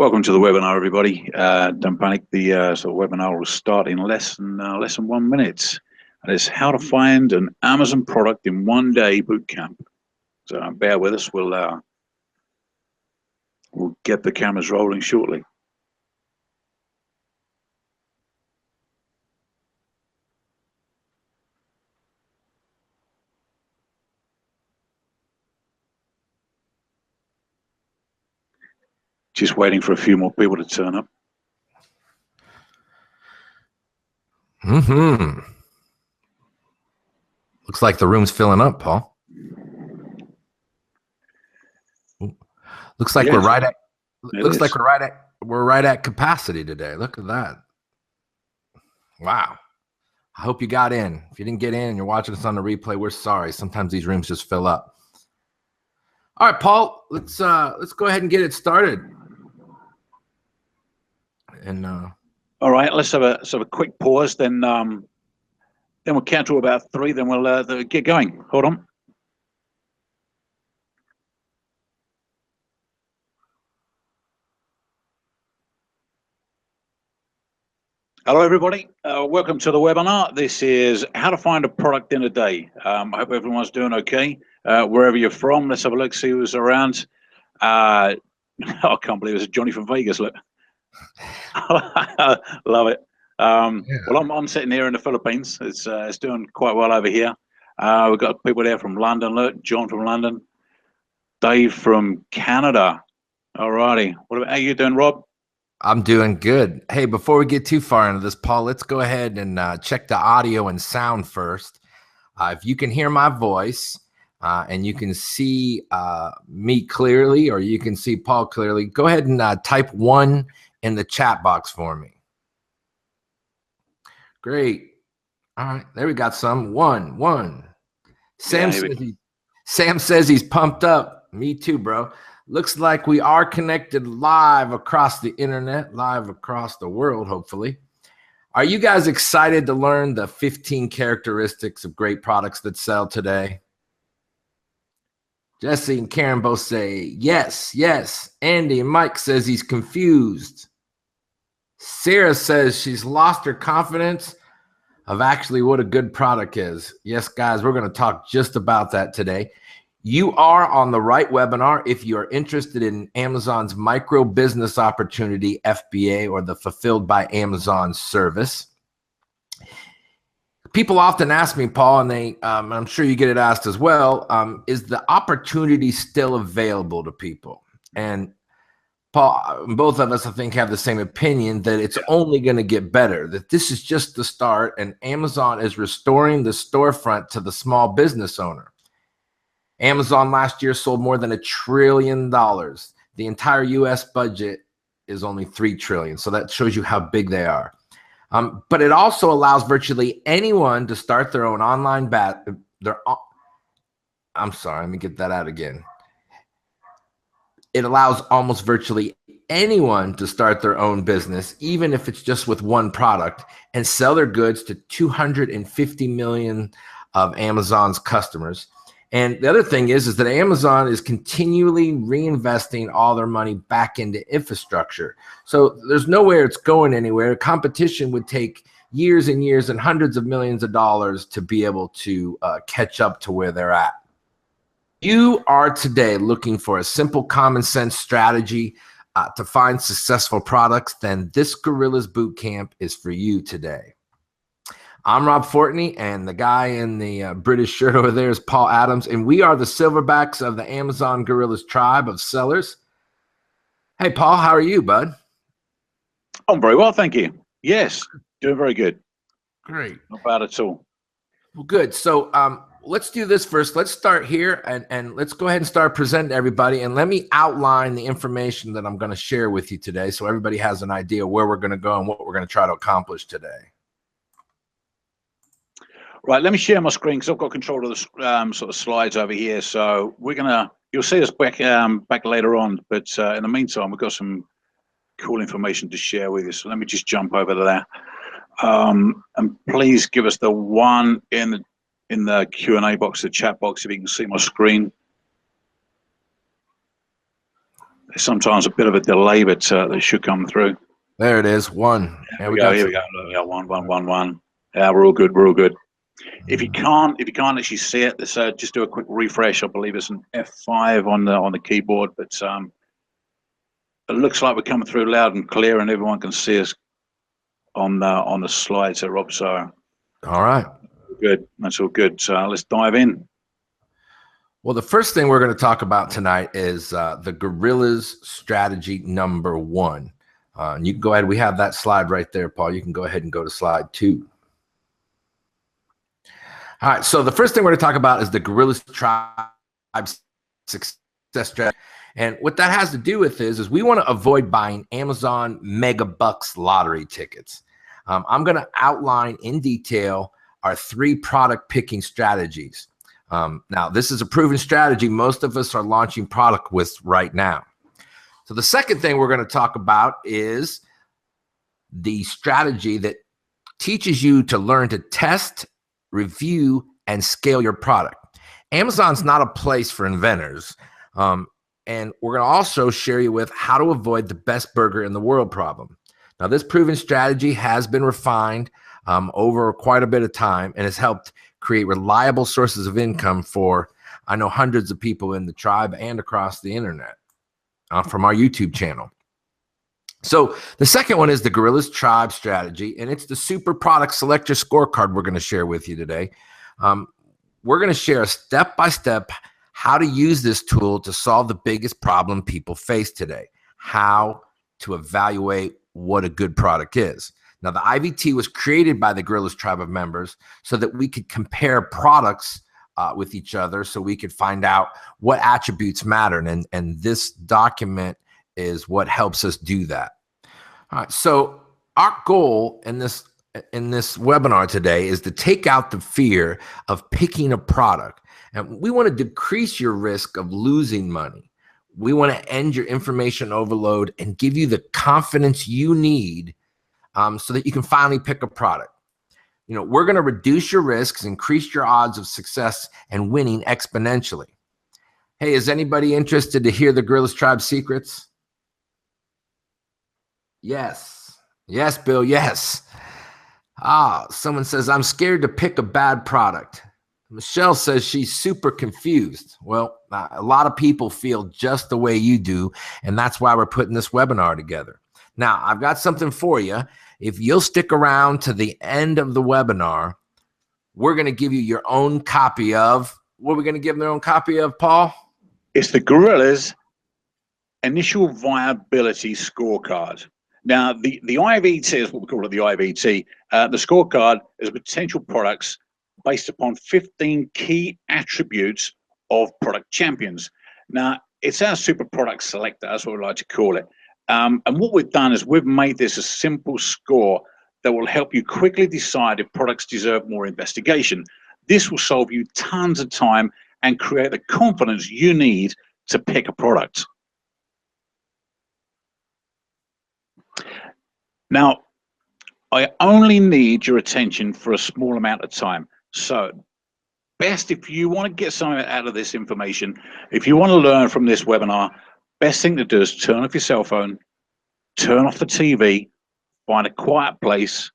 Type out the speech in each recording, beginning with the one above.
Welcome to the webinar, everybody. Don't panic. The webinar will start in less than 1 minute. And it's how to find an Amazon product in 1 day bootcamp. So bear with us. We'll get the cameras rolling shortly. Just waiting for a few more people to turn up. Looks like the room's filling up, Paul. Looks like we're right at capacity today. Look at that. Wow. I hope you got in. If you didn't get in and you're watching us on the replay, we're sorry. Sometimes these rooms just fill up. All right, Paul, let's go ahead and get it started. And all right, let's have a quick pause. Then we'll count to about 3. Then we'll get going. Hold on. Hello, everybody. Welcome to the webinar. This is how to find a product in a day. I hope everyone's doing okay. Wherever you're from, let's have a look, see who's around. I can't believe it's Johnny from Vegas. Look. Love it. Well, I'm sitting here in the Philippines. It's doing quite well over here. We've got people there from London. Look, John from London, Dave from Canada. All righty. How are you doing, Rob? I'm doing good. Hey, before we get too far into this, Paul, let's go ahead and check the audio and sound first. If you can hear my voice and you can see me clearly, or you can see Paul clearly, go ahead and type 1 in the chat box for me. Great. All right, there we got some. 1. Sam says he's pumped up. Me too, bro. Looks like we are connected live across the internet, live across the world, hopefully. Are you guys excited to learn the 15 characteristics of great products that sell today? Jesse and Karen both say yes, yes. Andy and Mike says he's confused. Sarah says she's lost her confidence of actually what a good product is. Yes, guys, we're going to talk just about that today. You are on the right webinar if you are interested in Amazon's micro business opportunity, FBA, or the Fulfilled by Amazon service. People often ask me, Paul, and I'm sure you get it asked as well, is the opportunity still available to people? And Paul, both of us, I think, have the same opinion that it's only going to get better, that this is just the start, and Amazon is restoring the storefront to the small business owner. Amazon last year sold more than $1 trillion. The entire U.S. budget is only $3 trillion, so that shows you how big they are. But it also allows virtually anyone to start their own online I'm sorry, let me get that out again. It allows almost virtually anyone to start their own business, even if it's just with one product, and sell their goods to 250 million of Amazon's customers. And the other thing is that Amazon is continually reinvesting all their money back into infrastructure. So there's nowhere it's going anywhere. Competition would take years and years and hundreds of millions of dollars to be able to catch up to where they're at. You are today looking for a simple common sense strategy to find successful products, then this Gorillaz Bootcamp is for you today. I'm Rob Fortney, and the guy in the British shirt over there is Paul Adams, and we are the silverbacks of the Amazon Gorillaz tribe of sellers. Hey, Paul, how are you, bud? I'm very well, thank you. Yes, doing very good. Great. Not bad at all. Well, good. So let's do this first. Let's start here, and let's go ahead and start presenting to everybody, and let me outline the information that I'm going to share with you today so everybody has an idea where we're going to go and what we're going to try to accomplish today. Right, let me share my screen because I've got control of the sort of slides over here. So you'll see us back later on, but in the meantime, we've got some cool information to share with you. So let me just jump over to there, and please give us the 1 in the Q&A box, the chat box, if you can see my screen. There's sometimes a bit of a delay, but they should come through. There it is. One. Here we go. Here we go. Yeah, one. Yeah, we're all good. We're all good. If you can't actually see it, let's just do a quick refresh. I believe it's an F5 on the keyboard, but it looks like we're coming through loud and clear, and everyone can see us on the slides there, Rob. So, all right, good. That's all good. So let's dive in. Well, the first thing we're going to talk about tonight is the Gorillaz strategy number 1. And you can go ahead. We have that slide right there, Paul. You can go ahead and go to slide 2. All right. So the first thing we're going to talk about is the Gorillaz tribe success strategy. And what that has to do with is we want to avoid buying Amazon mega bucks lottery tickets. I'm going to outline in detail our 3 product picking strategies. Now, this is a proven strategy most of us are launching product with right now. So the second thing we're going to talk about is the strategy that teaches you to learn to test, review, and scale your product. Amazon's not a place for inventors. And we're going to also share you with how to avoid the best burger in the world problem. Now, this proven strategy has been refined over quite a bit of time and has helped create reliable sources of income for, I know, hundreds of people in the tribe and across the internet from our YouTube channel. So the second one is the Gorillaz tribe strategy, and it's the super product selector scorecard we're going to share with you today. We're going to share a step-by-step how to use this tool to solve the biggest problem people face today, how to evaluate what a good product is. Now, the IVT was created by the Gorillaz tribe of members so that we could compare products with each other, so we could find out what attributes matter. And this document is what helps us do that. All right, so our goal in this webinar today is to take out the fear of picking a product. And we want to decrease your risk of losing money. We want to end your information overload and give you the confidence you need so that you can finally pick a product. You know, we're going to reduce your risks, increase your odds of success and winning exponentially. Hey, is anybody interested to hear the Gorillaz tribe secrets? Yes. Yes, Bill. Yes. Someone says, I'm scared to pick a bad product. Michelle says she's super confused. Well, a lot of people feel just the way you do, and that's why we're putting this webinar together. Now, I've got something for you. If you'll stick around to the end of the webinar, we're going to give you your own copy of, what are we going to give them their own copy of, Paul? It's the Gorillaz Initial Viability Scorecard. Now, the IVT is what we call it, the IVT. The scorecard is potential products based upon 15 key attributes of product champions. Now, it's our super product selector, that's what we like to call it. And what we've done is we've made this a simple score that will help you quickly decide if products deserve more investigation. This will save you tons of time and create the confidence you need to pick a product. Now, I only need your attention for a small amount of time. So, best if you want to get something out of this information, if you want to learn from this webinar, best thing to do is turn off your cell phone, turn off the TV, find a quiet place,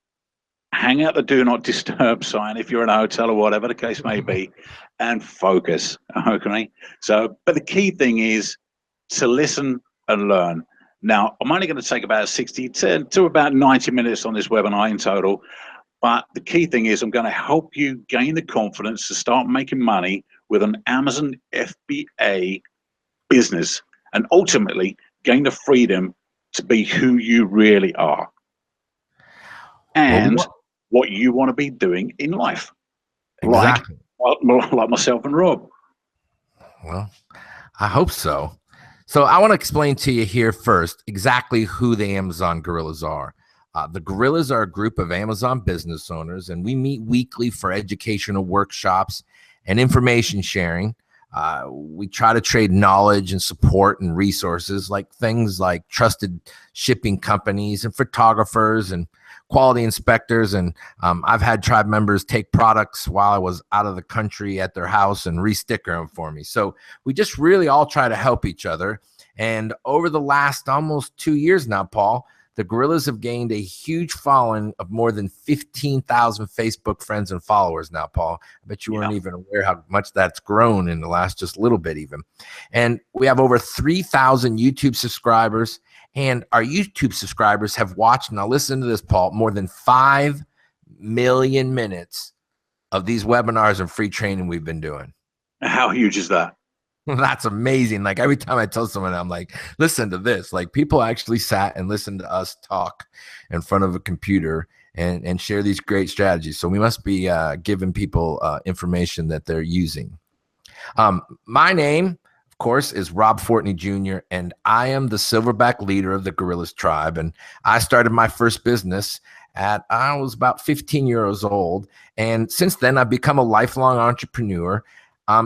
hang out the do not disturb sign if you're in a hotel or whatever the case may be, and focus, okay? So, but the key thing is to listen and learn. Now, I'm only going to take about 60 to about 90 minutes on this webinar in total, but the key thing is I'm going to help you gain the confidence to start making money with an Amazon FBA business and ultimately gain the freedom to be who you really are and what you want to be doing in life. Exactly. Like myself and Rob. Well, I hope so. So I want to explain to you here first exactly who the Amazon Gorillaz are. The Gorillaz are a group of Amazon business owners, and we meet weekly for educational workshops and information sharing. We try to trade knowledge and support and resources, like things like trusted shipping companies and photographers and quality inspectors. And I've had tribe members take products while I was out of the country at their house and re-sticker them for me. So we just really all try to help each other. And over the last almost 2 years now, Paul, the Gorillaz have gained a huge following of more than 15,000 Facebook friends and followers now, Paul. I bet you weren't even aware how much that's grown in the last just little bit even. And we have over 3,000 YouTube subscribers. And our YouTube subscribers have watched, now listen to this, Paul, more than 5 million minutes of these webinars and free training we've been doing. How huge is that? That's amazing. Like every time I tell someone, I'm like, listen to this. Like people actually sat and listened to us talk in front of a computer and share these great strategies. So we must be giving people information that they're using. My name, of course, is Rob Fortney Jr., and I am the silverback leader of the Gorillaz tribe. And I started my first business I was about 15 years old. And since then, I've become a lifelong entrepreneur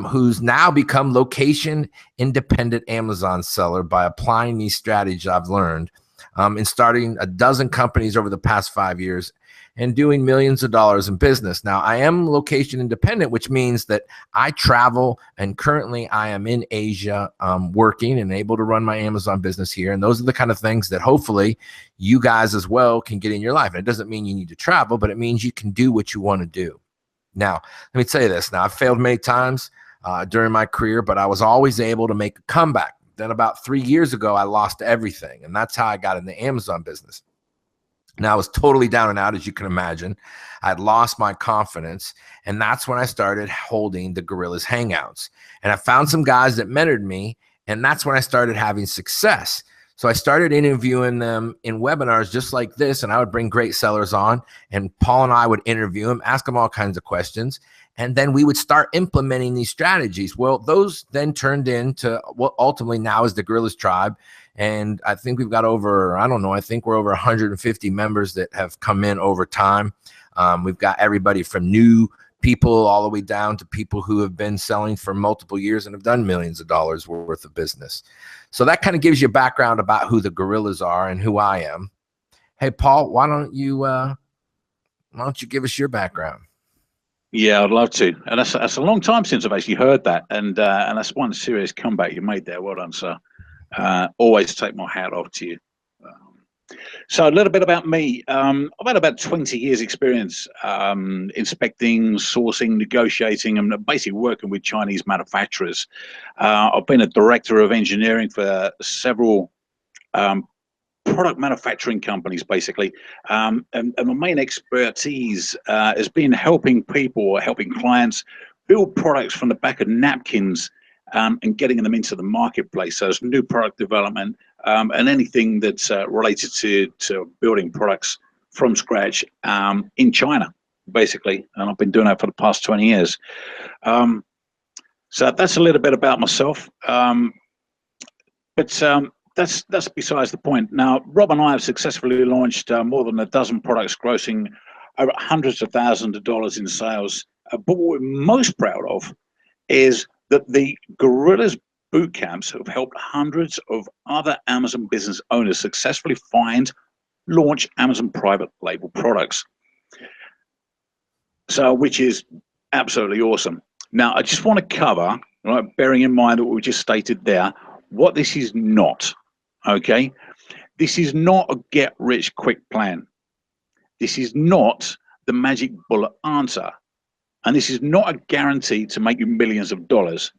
who's now become location-independent Amazon seller by applying these strategies I've learned in starting a dozen companies over the past 5 years and doing millions of dollars in business. Now, I am location independent, which means that I travel, and currently I am in Asia working and able to run my Amazon business here. And those are the kind of things that hopefully you guys as well can get in your life. And it doesn't mean you need to travel, but it means you can do what you want to do. Now, let me tell you this. Now, I've failed many times during my career, but I was always able to make a comeback. Then about 3 years ago, I lost everything. And that's how I got in the Amazon business. Now, I was totally down and out, as you can imagine. I'd lost my confidence. And that's when I started holding the Gorillaz Hangouts. And I found some guys that mentored me. And that's when I started having success. So I started interviewing them in webinars just like this, and I would bring great sellers on, and Paul and I would interview them, ask them all kinds of questions, and then we would start implementing these strategies. Well, those then turned into what ultimately now is the Gorillaz tribe, and I think we've got over, I don't know, I think we're over 150 members that have come in over time. We've got everybody from new people all the way down to people who have been selling for multiple years and have done millions of dollars worth of business. So that kind of gives you a background about who the Gorillaz are and who I am. Hey, Paul, why don't you give us your background? Yeah, I'd love to. And that's a long time since I've actually heard that. And that's one serious comeback you made there. Well done, sir. Always take my hat off to you. So a little bit about me. I've had about 20 years experience inspecting, sourcing, negotiating, and basically working with Chinese manufacturers. I've been a director of engineering for several product manufacturing companies, basically. And my main expertise has been helping people or helping clients build products from the back of napkins and getting them into the marketplace. So it's new product development and anything that's related to building products from scratch in China, basically. And I've been doing that for the past 20 years. So that's a little bit about myself. But that's besides the point. Now, Rob and I have successfully launched more than a dozen products, grossing over hundreds of thousands of dollars in sales. But what we're most proud of is that the Gorillaz Bootcamps have helped hundreds of other Amazon business owners successfully find, launch Amazon private label products. So, which is absolutely awesome. Now, I just want to cover, right, bearing in mind what we just stated there, what this is not, okay? This is not a get-rich-quick plan. This is not the magic bullet answer. And this is not a guarantee to make you millions of dollars.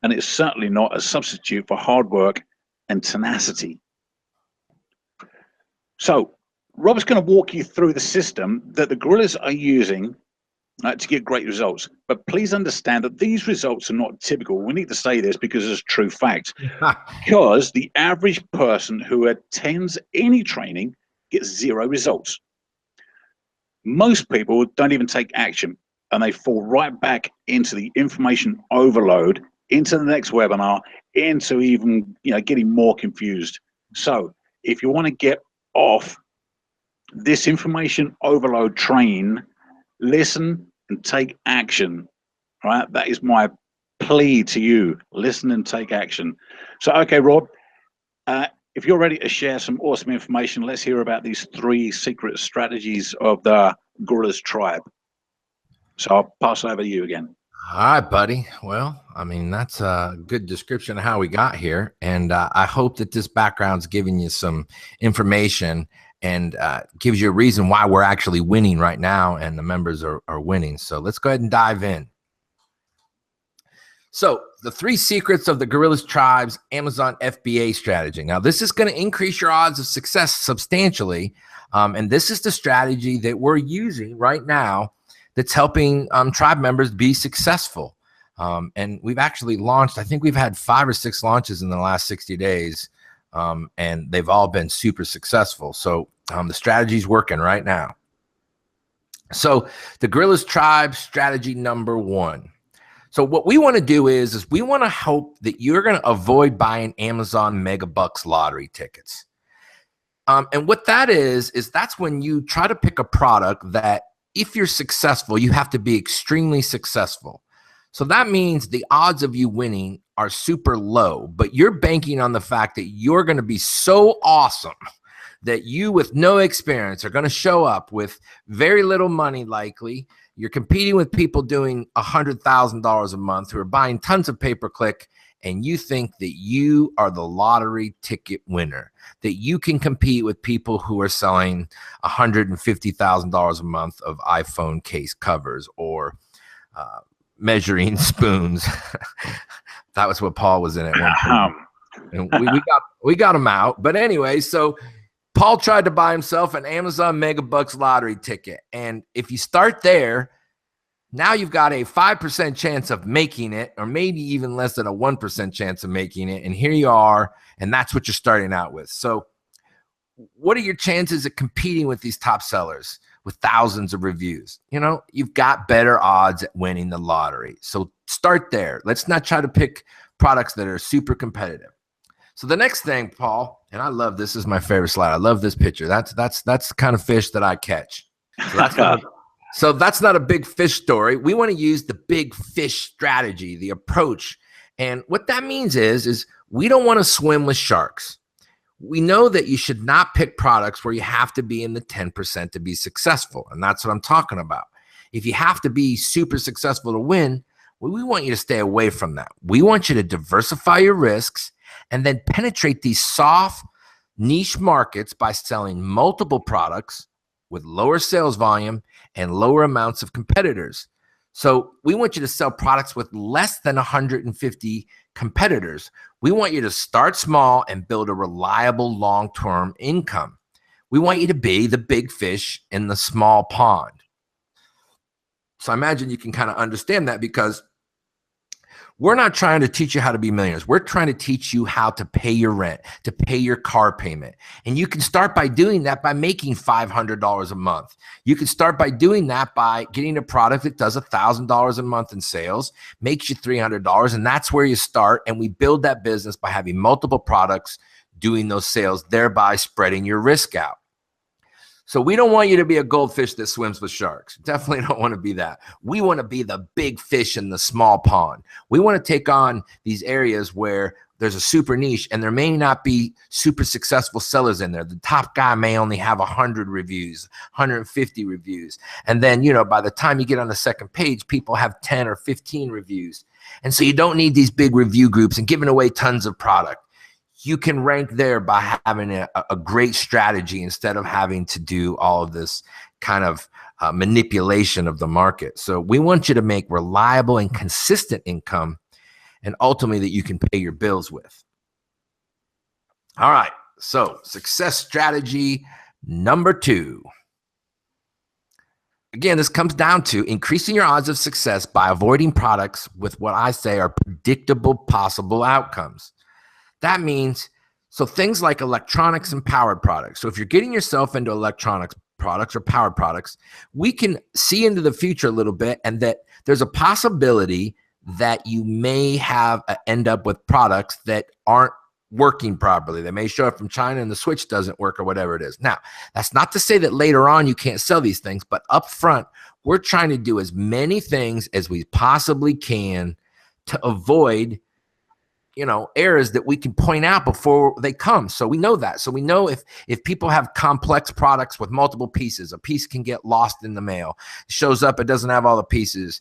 And it's certainly not a substitute for hard work and tenacity. So Rob's going to walk you through the system that the Gorillaz are using to get great results. But please understand that these results are not typical. We need to say this because it's true fact. Because the average person who attends any training gets 0 results. Most people don't even take action, and they fall right back into the information overload, into the next webinar, into even getting more confused. So if you want to get off this information overload train, listen and take action. All right, that is my plea to you. Listen and take action. So okay, Rob, if you're ready to share some awesome information, let's hear about these 3 secret strategies of the Gorillaz tribe. So I'll pass it over to you again. All right, buddy. Well, I mean, that's a good description of how we got here. And I hope that this background's giving you some information and gives you a reason why we're actually winning right now and the members are winning. So let's go ahead and dive in. So the 3 secrets of the Gorillaz Tribe's Amazon FBA strategy. Now, this is going to increase your odds of success substantially. And this is the strategy that we're using right now that's helping tribe members be successful. And we've actually launched, I think we've had 5 or 6 launches in the last 60 days. And they've all been super successful. So the strategy is working right now. So the Gorillaz Tribe strategy number 1. So what we want to do is we want to hope that you're going to avoid buying Amazon Mega Bucks lottery tickets. And what that is that's when you try to pick a product that if you're successful, you have to be extremely successful. So that means the odds of you winning are super low, but you're banking on the fact that you're going to be so awesome that you with no experience are going to show up with very little money likely. You're competing with people doing $100,000 a month who are buying tons of pay-per-click, and you think that you are the lottery ticket winner, that you can compete with people who are selling $150,000 a month of iPhone case covers or measuring spoons. That was what Paul was in at one point. And we got him out. But anyway, so Paul tried to buy himself an Amazon Mega Bucks lottery ticket. And if you start there, now you've got a 5% chance of making it, or maybe even less than a 1% chance of making it. And here you are, and that's what you're starting out with. So what are your chances of competing with these top sellers with thousands of reviews? You know, you've got better odds at winning the lottery. So start there. Let's not try to pick products that are super competitive. So the next thing, Paul, and I love this is my favorite slide. I love this picture. That's the kind of fish that I catch. So that's not a big fish story. We want to use the big fish strategy, the approach. And what that means is we don't want to swim with sharks. We know that you should not pick products where you have to be in the 10% to be successful. And that's what I'm talking about. If you have to be super successful to win, well, we want you to stay away from that. We want you to diversify your risks and then penetrate these soft niche markets by selling multiple products with lower sales volume and lower amounts of competitors. So we want you to sell products with less than 150 competitors. We want you to start small and build a reliable long-term income. We want you to be the big fish in the small pond. So I imagine you can kind of understand that, because we're not trying to teach you how to be millionaires. We're trying to teach you how to pay your rent, to pay your car payment. And you can start by doing that by making $500 a month. You can start by doing that by getting a product that does $1,000 a month in sales, makes you $300, and that's where you start. And we build that business by having multiple products, doing those sales, thereby spreading your risk out. So we don't want you to be a goldfish that swims with sharks. Definitely don't want to be that. We want to be the big fish in the small pond. We want to take on these areas where there's a super niche and there may not be super successful sellers in there. The top guy may only have 100 reviews, 150 reviews. And then, you know, by the time you get on the second page, people have 10 or 15 reviews. And so you don't need these big review groups and giving away tons of product. You can rank there by having a great strategy instead of having to do all of this kind of manipulation of the market. So we want you to make reliable and consistent income, and ultimately that you can pay your bills with. All right, so success strategy number 2. Again, this comes down to increasing your odds of success by avoiding products with what I say are predictable possible outcomes. That means, so things like electronics and powered products. So if you're getting yourself into electronics products or powered products, we can see into the future a little bit, and that there's a possibility that you may end up with products that aren't working properly. They may show up from China and the switch doesn't work or whatever it is. Now, that's not to say that later on you can't sell these things, but up front, we're trying to do as many things as we possibly can to avoid errors that we can point out before they come. So we know that. So we know if people have complex products with multiple pieces, a piece can get lost in the mail. It shows up, it doesn't have all the pieces.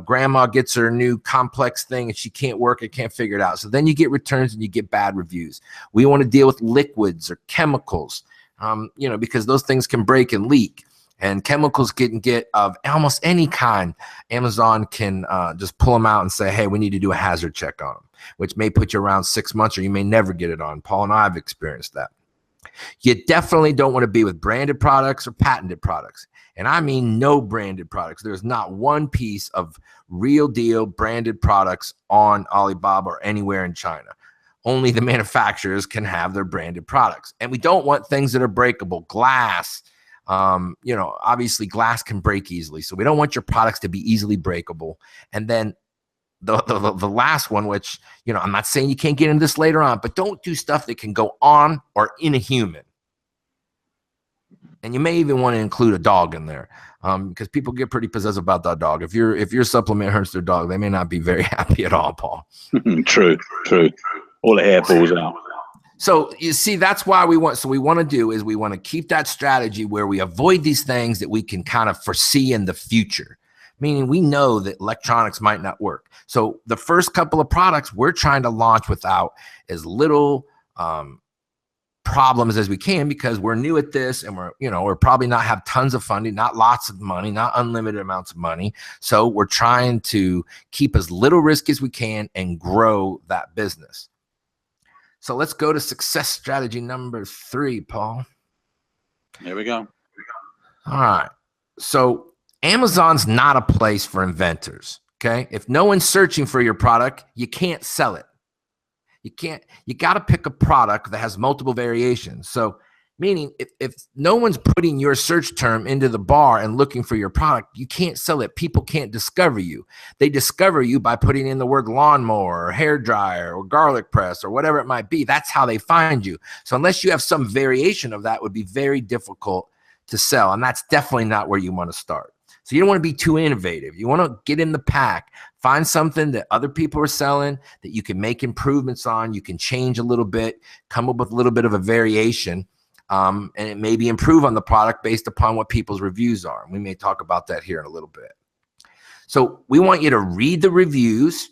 Grandma gets her new complex thing and she can't work it, can't figure it out. So then you get returns and you get bad reviews. We want to deal with liquids or chemicals, because those things can break and leak. And chemicals can get of almost any kind. Amazon can just pull them out and say, hey, we need to do a hazard check on them, which may put you around 6 months, or you may never get it on. Paul and I have experienced that. You definitely don't want to be with branded products or patented products. And I mean no branded products. There's not one piece of real deal branded products on Alibaba or anywhere in China. Only the manufacturers can have their branded products. And we don't want things that are breakable. Glass, obviously glass can break easily. So we don't want your products to be easily breakable. And then the last one, which, I'm not saying you can't get into this later on, but don't do stuff that can go on or in a human. And you may even want to include a dog in there, because people get pretty possessive about that dog. If your supplement hurts their dog, they may not be very happy at all, Paul. True. All the hair falls out. So you see, that's why we want to keep that strategy where we avoid these things that we can kind of foresee in the future, meaning we know that electronics might not work. So the first couple of products we're trying to launch without as little problems as we can, because we're new at this and we're probably not have tons of funding, not lots of money, not unlimited amounts of money. So we're trying to keep as little risk as we can and grow that business. So let's go to success strategy number 3, Paul. Here we go. All right. So Amazon's not a place for inventors. Okay. If no one's searching for your product, you can't sell it. You got to pick a product that has multiple variations. So meaning if no one's putting your search term into the bar and looking for your product, you can't sell it. People can't discover you. They discover you by putting in the word lawnmower or hair dryer or garlic press or whatever it might be. That's how they find you. So unless you have some variation of that, it would be very difficult to sell. And that's definitely not where you want to start. So you don't want to be too innovative. You want to get in the pack, find something that other people are selling that you can make improvements on. You can change a little bit, come up with a little bit of a variation. And it maybe improve on the product based upon what people's reviews are. And we may talk about that here in a little bit. So we want you to read the reviews,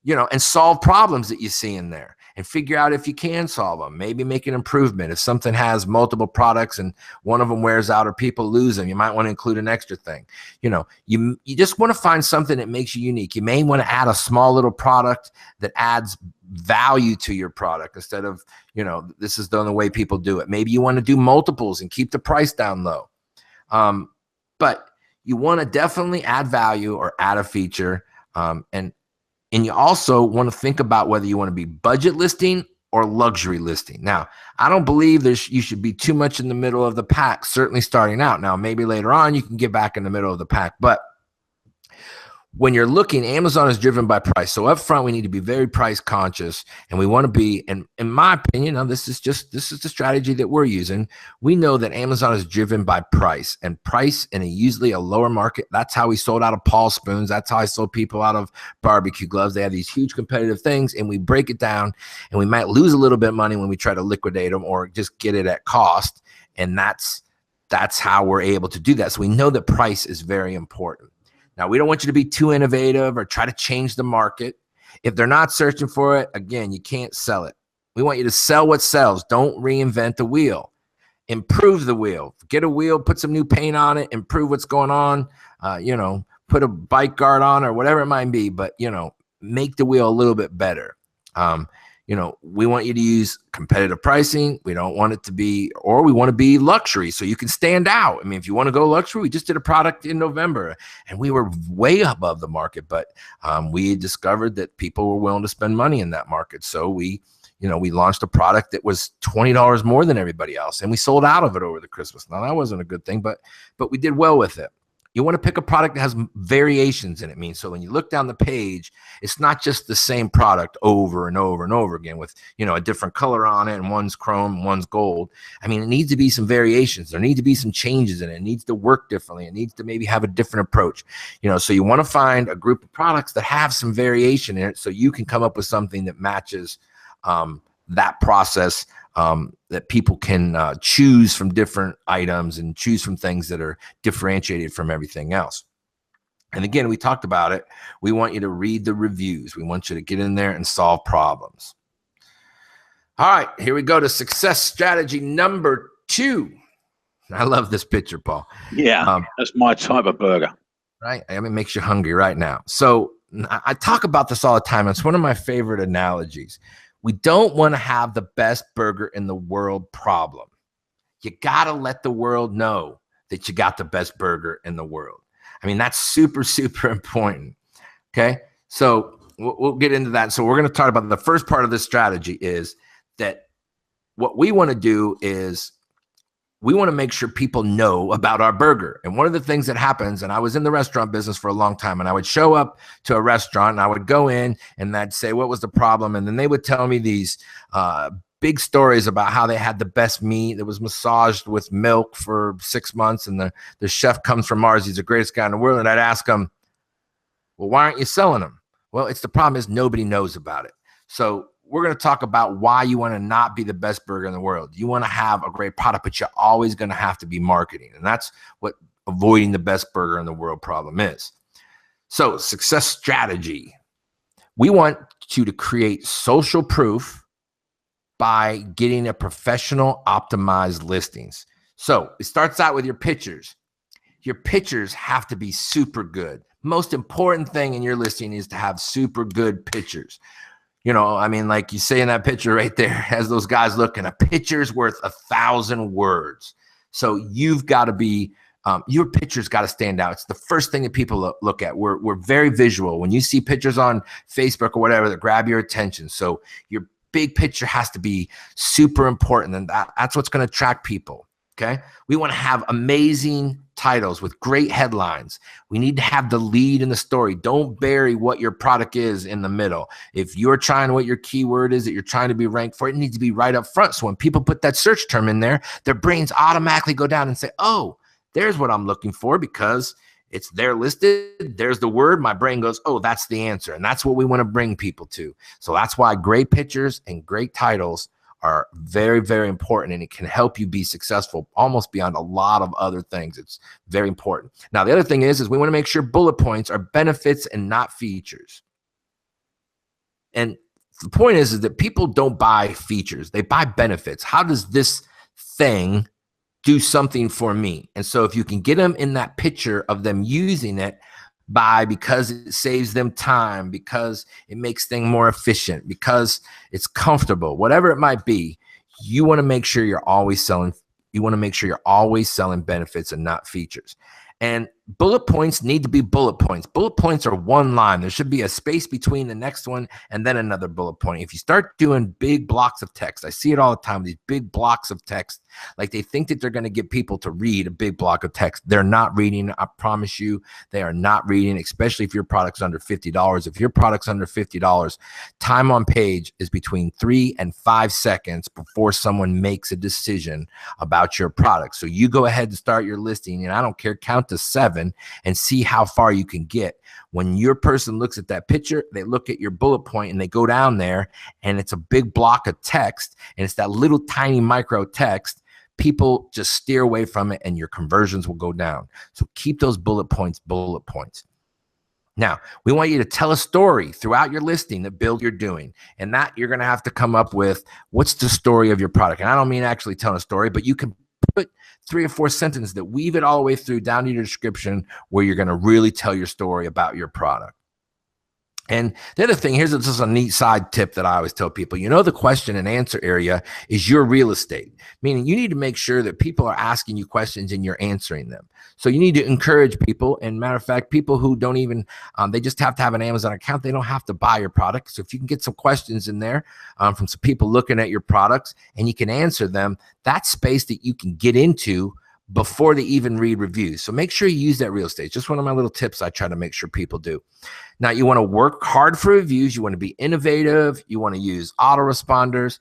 and solve problems that you see in there and figure out if you can solve them. Maybe make an improvement. If something has multiple products and one of them wears out or people lose them, you might want to include an extra thing. You just want to find something that makes you unique. You may want to add a small little product that adds value to your product instead of, this is the way people do it. Maybe you want to do multiples and keep the price down low. But you want to definitely add value or add a feature. And you also want to think about whether you want to be budget listing or luxury listing. Now, I don't believe you should be too much in the middle of the pack, certainly starting out. Now, maybe later on you can get back in the middle of the pack, but when you're looking, Amazon is driven by price. So up front, we need to be very price conscious, and we want to be, and in my opinion, this is the strategy that we're using. We know that Amazon is driven by price, and price in usually a lower market. That's how we sold out of Paul spoons. That's how I sold people out of barbecue gloves. They have these huge competitive things, and we break it down, and we might lose a little bit of money when we try to liquidate them or just get it at cost. And that's how we're able to do that. So we know that price is very important. Now, we don't want you to be too innovative or try to change the market. If they're not searching for it, again, you can't sell it. We want you to sell what sells. Don't reinvent the wheel. Improve the wheel. Get a wheel, put some new paint on it, improve what's going on, put a bike guard on or whatever it might be, but, make the wheel a little bit better. We want you to use competitive pricing. We don't want it to be, or we want to be luxury so you can stand out. I mean, if you want to go luxury, we just did a product in November and we were way above the market, but we discovered that people were willing to spend money in that market. So we launched a product that was $20 more than everybody else, and we sold out of it over the Christmas. Now, that wasn't a good thing, but we did well with it. You want to pick a product that has variations in it. So when you look down the page, it's not just the same product over and over and over again with, a different color on it, and one's chrome, one's gold. I mean, it needs to be some variations. There need to be some changes in it. It needs to work differently. It needs to maybe have a different approach. So you want to find a group of products that have some variation in it so you can come up with something that matches that process, that people can choose from different items and choose from things that are differentiated from everything else. And again, we talked about it. We want you to read the reviews. We want you to get in there and solve problems. All right, here we go to success strategy number 2. I love this picture, Paul. Yeah, that's my type of burger. Right? I mean, it makes you hungry right now. So I talk about this all the time. It's one of my favorite analogies. We don't want to have the best burger in the world problem. You got to let the world know that you got the best burger in the world. I mean, that's super, super important. Okay. So we'll get into that. So we're going to talk about the first part of this strategy is that what we want to do is we want to make sure people know about our burger. And one of the things that happens, and I was in the restaurant business for a long time, and I would show up to a restaurant and I would go in and I'd say, what was the problem? And then they would tell me these big stories about how they had the best meat that was massaged with milk for 6 months. And the chef comes from Mars. He's the greatest guy in the world. And I'd ask him, well, why aren't you selling them? Well, the problem is nobody knows about it. So we're going to talk about why you want to not be the best burger in the world. You want to have a great product, but you're always going to have to be marketing. And that's what avoiding the best burger in the world problem is. So success strategy. We want you to create social proof by getting a professional optimized listings. So it starts out with your pictures. Your pictures have to be super good. Most important thing in your listing is to have super good pictures. I mean, like you say in that picture right there, as those guys looking, a picture's worth 1,000 words. So you've got to be, your picture's got to stand out. It's the first thing that people look at. We're very visual. When you see pictures on Facebook or whatever that grab your attention. So your big picture has to be super important. And that's what's going to attract people. Okay. We want to have amazing titles with great headlines. We need to have the lead in the story. Don't bury what your product is in the middle. If you're trying what your keyword is that you're trying to be ranked for, it needs to be right up front. So when people put that search term in there, their brains automatically go down and say, oh, there's what I'm looking for because it's there listed. There's the word. My brain goes, oh, that's the answer. And that's what we want to bring people to. So that's why great pictures and great titles are very, very important, and it can help you be successful almost beyond a lot of other things. It's very important. Now, the other thing is we want to make sure bullet points are benefits and not features. And the point is that people don't buy features. They buy benefits. How does this thing do something for me? And so if you can get them in that picture of them using it, because it saves them time, because it makes things more efficient, because it's comfortable, whatever it might be, you want to make sure you're always selling. You want to make sure you're always selling benefits and not features. And bullet points need to be bullet points. Bullet points are one line. There should be a space between the next one and then another bullet point. If you start doing big blocks of text, I see it all the time, these big blocks of text, like they think that they're going to get people to read a big block of text. They're not reading. I promise you, they are not reading, especially if your product's under $50. If your product's under $50, time on page is between 3 and 5 seconds before someone makes a decision about your product. So you go ahead and start your listing, and I don't care, count to 7 and see how far you can get. When your person looks at that picture, they look at your bullet point and they go down there and it's a big block of text and it's that little tiny micro text. People just steer away from it and your conversions will go down. So keep those bullet points, bullet points. Now, we want you to tell a story throughout your listing, the build you're doing. And that you're going to have to come up with, what's the story of your product? And I don't mean actually telling a story, but you can put 3 or 4 sentences that weave it all the way through down to your description where you're going to really tell your story about your product. And the other thing, here's just a neat side tip that I always tell people, the question and answer area is your real estate, meaning you need to make sure that people are asking you questions and you're answering them. So you need to encourage people. And matter of fact, people who don't even, they just have to have an Amazon account. They don't have to buy your product. So if you can get some questions in there from some people looking at your products and you can answer them, that's space that you can get into before they even read reviews. So make sure you use that real estate. Just one of my little tips I try to make sure people do. Now, you want to work hard for reviews. You want to be innovative. You want to use autoresponders.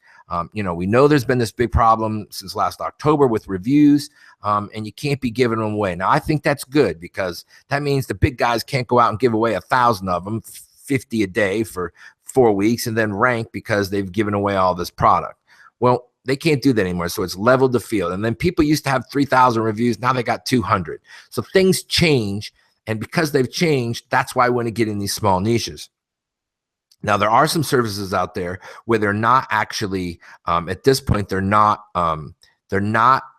We know there's been this big problem since last October with reviews, and you can't be giving them away. Now, I think that's good because that means the big guys can't go out and give away 1,000 of them, 50 a day for 4 weeks, and then rank because they've given away all this product. Well, they can't do that anymore. So it's leveled the field. And then people used to have 3,000 reviews. Now they got 200. So things change. And because they've changed, that's why I want to get in these small niches. Now, there are some services out there where they're not actually, at this point, they're not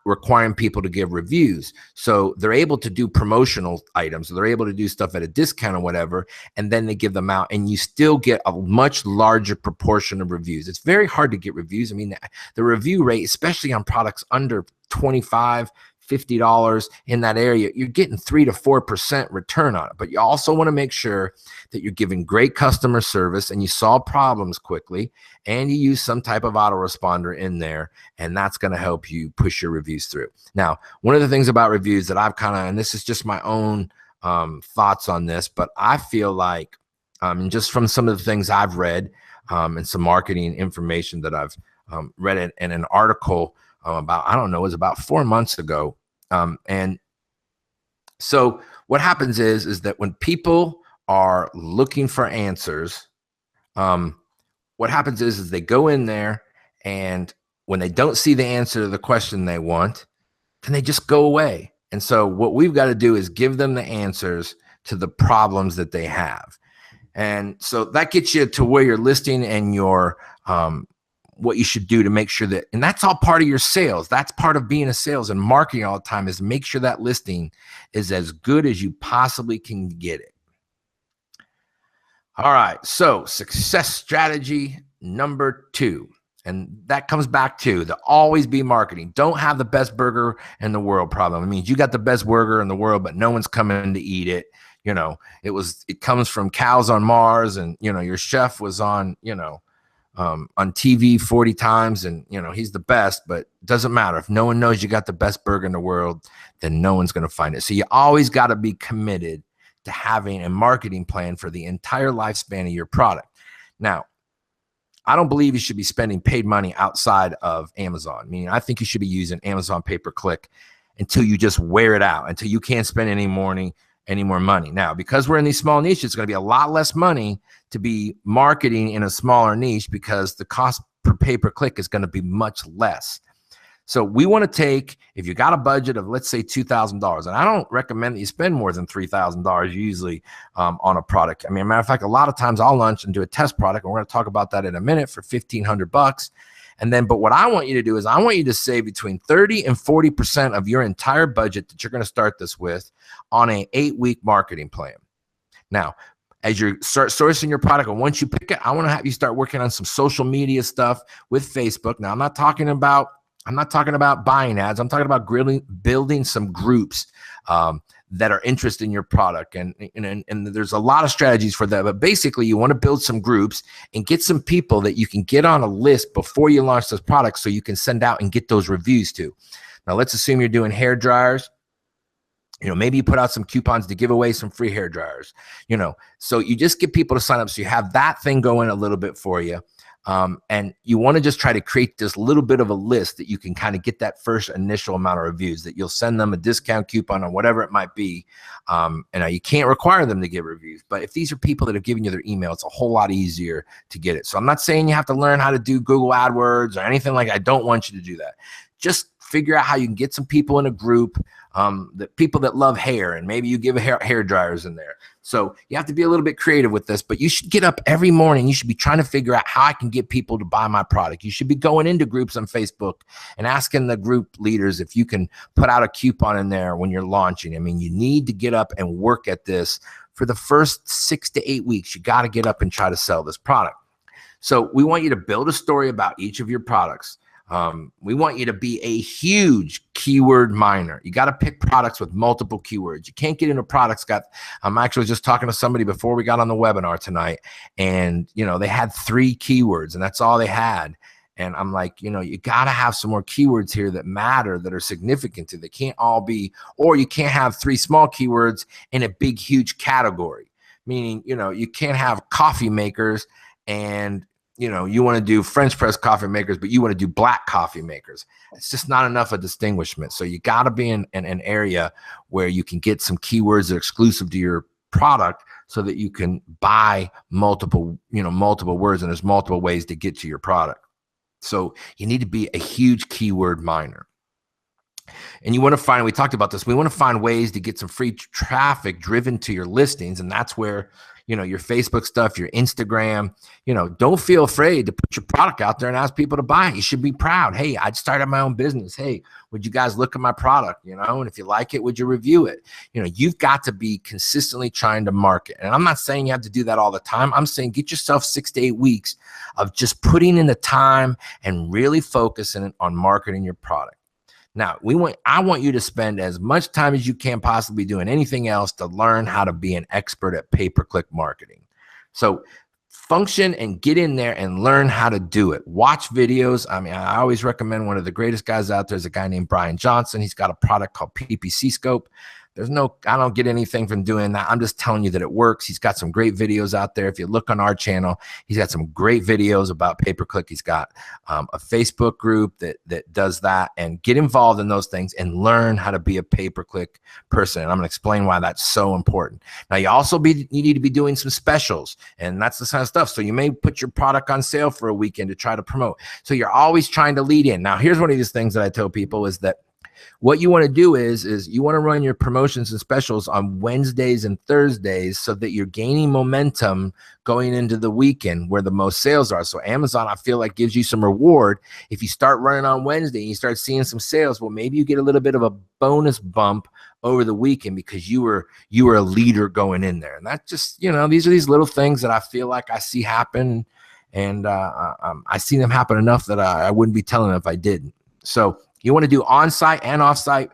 requiring people to give reviews. So they're able to do promotional items. They're able to do stuff at a discount or whatever, and then they give them out, and you still get a much larger proportion of reviews. It's very hard to get reviews. I mean, the review rate, especially on products under $25, $50 in that area, you're getting 3 to 4% return on it. But you also want to make sure that you're giving great customer service and you solve problems quickly, and you use some type of autoresponder in there, and that's going to help you push your reviews through. Now, one of the things about reviews that I've and this is just my own thoughts on this, but I feel like, just from some of the things I've read and some marketing information that I've read in an article about, I don't know, it was about 4 months ago. And so what happens is that when people are looking for answers, what happens is they go in there, and when they don't see the answer to the question they want, then they just go away. And so what we've got to do is give them the answers to the problems that they have. And so that gets you to where you're listing and your, what you should do to make sure that, and that's all part of your sales. That's part of being a sales and marketing all the time, is make sure that listing is as good as you possibly can get it. All right. So success strategy number 2, and that comes back to the always be marketing. Don't have the best burger in the world problem. It means you got the best burger in the world, but no one's coming to eat it. It comes from cows on Mars, and, your chef was on TV 40 times, and he's the best, but it doesn't matter. If no one knows you got the best burger in the world, then no one's going to find it. So you always got to be committed to having a marketing plan for the entire lifespan of your product. Now, I don't believe you should be spending paid money outside of Amazon. I think you should be using Amazon pay-per-click until you just wear it out, until you can't spend any more money. Now, because we're in these small niches, it's going to be a lot less money to be marketing in a smaller niche, because the cost per pay-per-click is going to be much less. So we want to take, if you got a budget of, let's say, $2,000, and I don't recommend that you spend more than $3,000 usually on a product. Matter of fact, a lot of times I'll launch and do a test product, and we're going to talk about that in a minute, for $1,500. But what I want you to do is I want you to save between 30 and 40% of your entire budget that you're going to start this with on an 8-week marketing plan. Now, as you start sourcing your product, and once you pick it, I want to have you start working on some social media stuff with Facebook. Now, I'm not talking about buying ads. I'm talking about building some groups that are interested in your product. And there's a lot of strategies for that. But basically, you want to build some groups and get some people that you can get on a list before you launch this product, so you can send out and get those reviews to. Now, let's assume you're doing hair dryers. Maybe you put out some coupons to give away some free hair dryers. So you just get people to sign up, so you have that thing going a little bit for you. And you want to just try to create this little bit of a list that you can kind of get that first initial amount of reviews, that you'll send them a discount coupon or whatever it might be. And you can't require them to give reviews, but if these are people that have given you their email, it's a whole lot easier to get it. So I'm not saying you have to learn how to do Google AdWords or anything like that. I don't want you to do that. Just figure out how you can get some people in a group, the people that love hair, and maybe you give hair dryers in there. So you have to be a little bit creative with this, but you should get up every morning. You should be trying to figure out how I can get people to buy my product. You should be going into groups on Facebook and asking the group leaders if you can put out a coupon in there when you're launching. You need to get up and work at this for the first 6 to 8 weeks. You got to get up and try to sell this product. So we want you to build a story about each of your products. We want you to be a huge keyword miner. You got to pick products with multiple keywords. You can't get into products I'm actually just talking to somebody before we got on the webinar tonight, and they had 3 keywords, and that's all they had. And I'm like, you know, you got to have some more keywords here that matter, that are significant to. They can't all be, or you can't have 3 small keywords in a big, huge category. Meaning, you know, you can't have coffee makers and, you know, you want to do French press coffee makers, but you want to do black coffee makers. It's just not enough of distinguishment. So you got to be in an area where you can get some keywords that are exclusive to your product so that you can buy multiple words, and there's multiple ways to get to your product. So you need to be a huge keyword miner. And you want to find, we talked about this, we want to find ways to get some free traffic driven to your listings. And that's where, you know, your Facebook stuff, your Instagram, you know, don't feel afraid to put your product out there and ask people to buy it. You should be proud. Hey, I started my own business. Hey, would you guys look at my product? You know, and if you like it, would you review it? You know, you've got to be consistently trying to market. And I'm not saying you have to do that all the time. I'm saying get yourself 6 to 8 weeks of just putting in the time and really focusing on marketing your product. Now, I want you to spend as much time as you can possibly doing anything else to learn how to be an expert at pay-per-click marketing. So function and get in there and learn how to do it. Watch videos. I mean, I always recommend, one of the greatest guys out there is a guy named Brian Johnson. He's got a product called PPC Scope. I don't get anything from doing that. I'm just telling you that it works. He's got some great videos out there. If you look on our channel, he's got some great videos about pay-per-click. He's got a Facebook group that does that, and get involved in those things and learn how to be a pay-per-click person. And I'm going to explain why that's so important. Now, you need to be doing some specials, and that's the kind of stuff. So you may put your product on sale for a weekend to try to promote. So you're always trying to lead in. Now, here's one of these things that I tell people is that what you want to do is you want to run your promotions and specials on Wednesdays and Thursdays so that you're gaining momentum going into the weekend where the most sales are. So Amazon, I feel like, gives you some reward. If you start running on Wednesday and you start seeing some sales, well, maybe you get a little bit of a bonus bump over the weekend because you were a leader going in there. And that just, you know, these are these little things that I feel like I see happen, and I see them happen enough that I wouldn't be telling them if I didn't. So you want to do on-site and off-site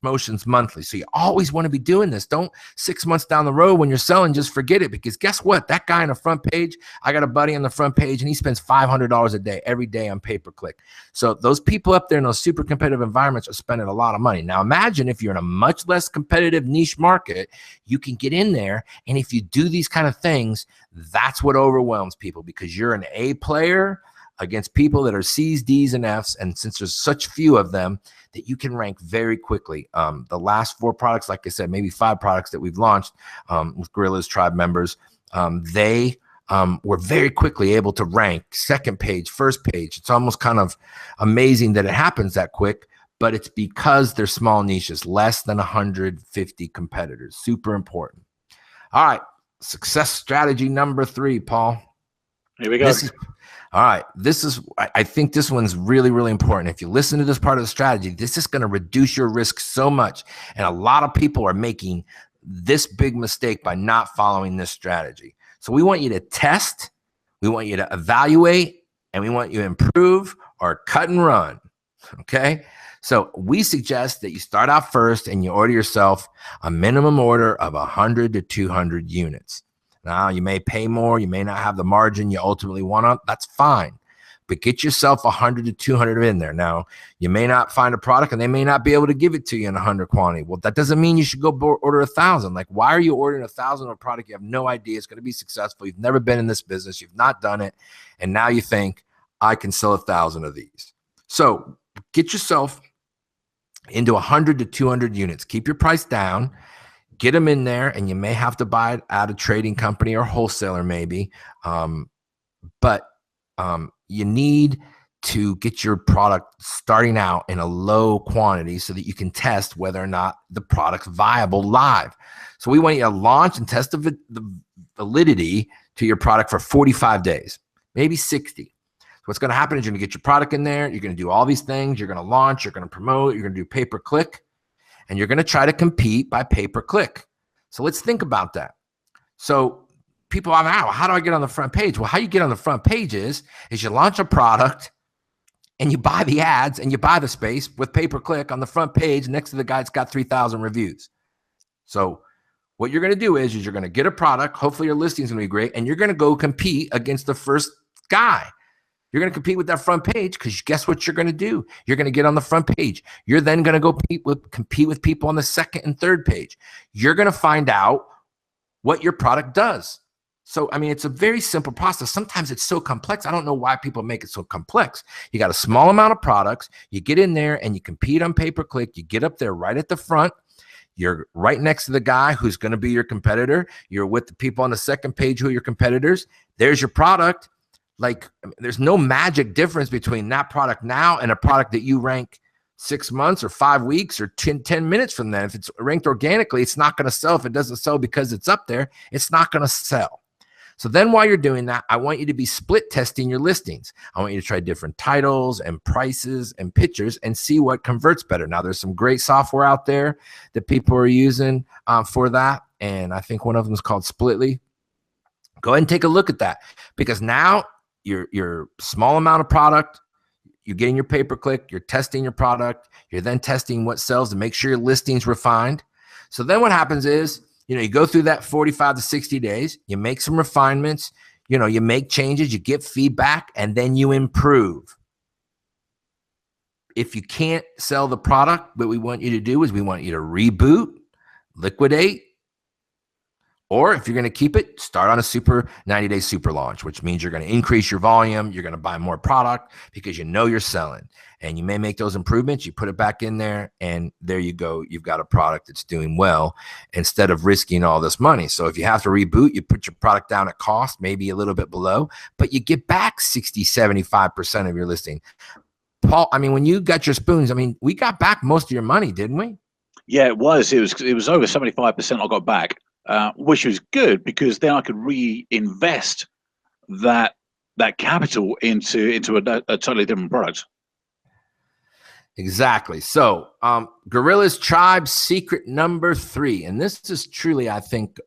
promotions monthly. So you always want to be doing this. Don't 6 months down the road when you're selling, just forget it, because guess what? That guy on the front page, I got a buddy on the front page and he spends $500 a day, every day on pay-per-click. So those people up there in those super competitive environments are spending a lot of money. Now imagine if you're in a much less competitive niche market, you can get in there. And if you do these kind of things, that's what overwhelms people, because you're an A player against people that are C's, D's, and F's. And since there's such few of them, that you can rank very quickly. The last 4 products, like I said, maybe 5 products that we've launched with Gorillaz Tribe members, they were very quickly able to rank second page, first page. It's almost kind of amazing that it happens that quick, but it's because they're small niches, less than 150 competitors. Super important. All right, success strategy number 3, Paul. Here we go. All right, I think this one's really, really important. If you listen to this part of the strategy, this is going to reduce your risk so much. And a lot of people are making this big mistake by not following this strategy. So we want you to test, we want you to evaluate, and we want you to improve or cut and run, okay? So we suggest that you start out first and you order yourself a minimum order of 100 to 200 units. Now, you may pay more, you may not have the margin you ultimately want, that's fine. But get yourself 100 to 200 in there. Now, you may not find a product and they may not be able to give it to you in 100 quantity. Well, that doesn't mean you should go order 1,000. Like, why are you ordering 1,000 of a product you have no idea it's going to be successful? You've never been in this business, you've not done it, and now you think, I can sell 1,000 of these. So get yourself into 100 to 200 units. Keep your price down. Get them in there, and you may have to buy it at a trading company or wholesaler maybe. But you need to get your product starting out in a low quantity so that you can test whether or not the product's viable live. So we want you to launch and test the validity to your product for 45 days, maybe 60. So what's going to happen is you're going to get your product in there. You're going to do all these things. You're going to launch. You're going to promote. You're going to do pay-per-click. And you're going to try to compete by pay-per-click. So let's think about that. So people are like, how do I get on the front page? Well, how you get on the front page is you launch a product and you buy the ads and you buy the space with pay-per-click on the front page next to the guy that's got 3,000 reviews. So what you're going to do is you're going to get a product. Hopefully your listing is going to be great. And you're going to go compete against the first guy. You're going to compete with that front page because guess what you're going to do? You're going to get on the front page. You're then going to go compete with people on the second and third page. You're going to find out what your product does. So, I mean, it's a very simple process. Sometimes it's so complex. I don't know why people make it so complex. You got a small amount of products. You get in there and you compete on pay-per-click. You get up there right at the front. You're right next to the guy who's going to be your competitor. You're with the people on the second page who are your competitors. There's your product. Like, I mean, there's no magic difference between that product now and a product that you rank 6 months or 5 weeks or 10 minutes from then. If it's ranked organically, it's not going to sell. If it doesn't sell because it's up there, it's not going to sell. So then while you're doing that, I want you to be split testing your listings. I want you to try different titles and prices and pictures and see what converts better. Now, there's some great software out there that people are using for that. And I think one of them is called Splitly. Go ahead and take a look at that, because now your small amount of product, you're getting your pay-per-click, you're testing your product, you're then testing what sells to make sure your listing's refined. So then what happens is, you go through that 45 to 60 days, you make some refinements, you make changes, you get feedback, and then you improve. If you can't sell the product, what we want you to do is we want you to reboot, liquidate, or if you're going to keep it, start on a 90-day super launch, which means you're going to increase your volume. You're going to buy more product because you're selling. And you may make those improvements. You put it back in there, and there you go. You've got a product that's doing well instead of risking all this money. So if you have to reboot, you put your product down at cost, maybe a little bit below, but you get back 60, 75% of your listing. Paul, I mean, when you got your spoons, I mean, we got back most of your money, didn't we? Yeah, it was over 75% I got back. Which was good, because then I could reinvest that capital into a totally different product. Exactly. So Gorillaz Tribe secret number 3, and this is truly, I think,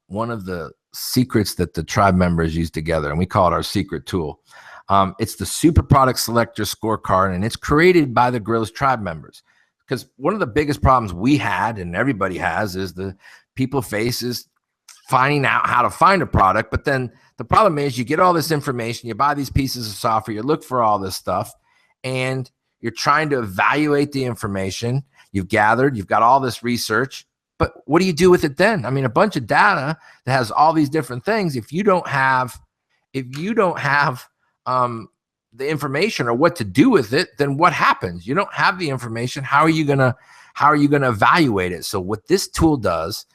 one of the secrets that the tribe members use together, and we call it our secret tool. It's the super product selector scorecard, and it's created by the Gorillaz Tribe members. Because one of the biggest problems we had, and everybody has, is the people face is finding out how to find a product. But then the problem is you get all this information, you buy these pieces of software, you look for all this stuff, and you're trying to evaluate the information you've gathered. You've got all this research, but what do you do with it then? I mean, a bunch of data that has all these different things. If you don't have the information or what to do with it, then what happens? You don't have the information. How are you gonna evaluate it? So what this tool does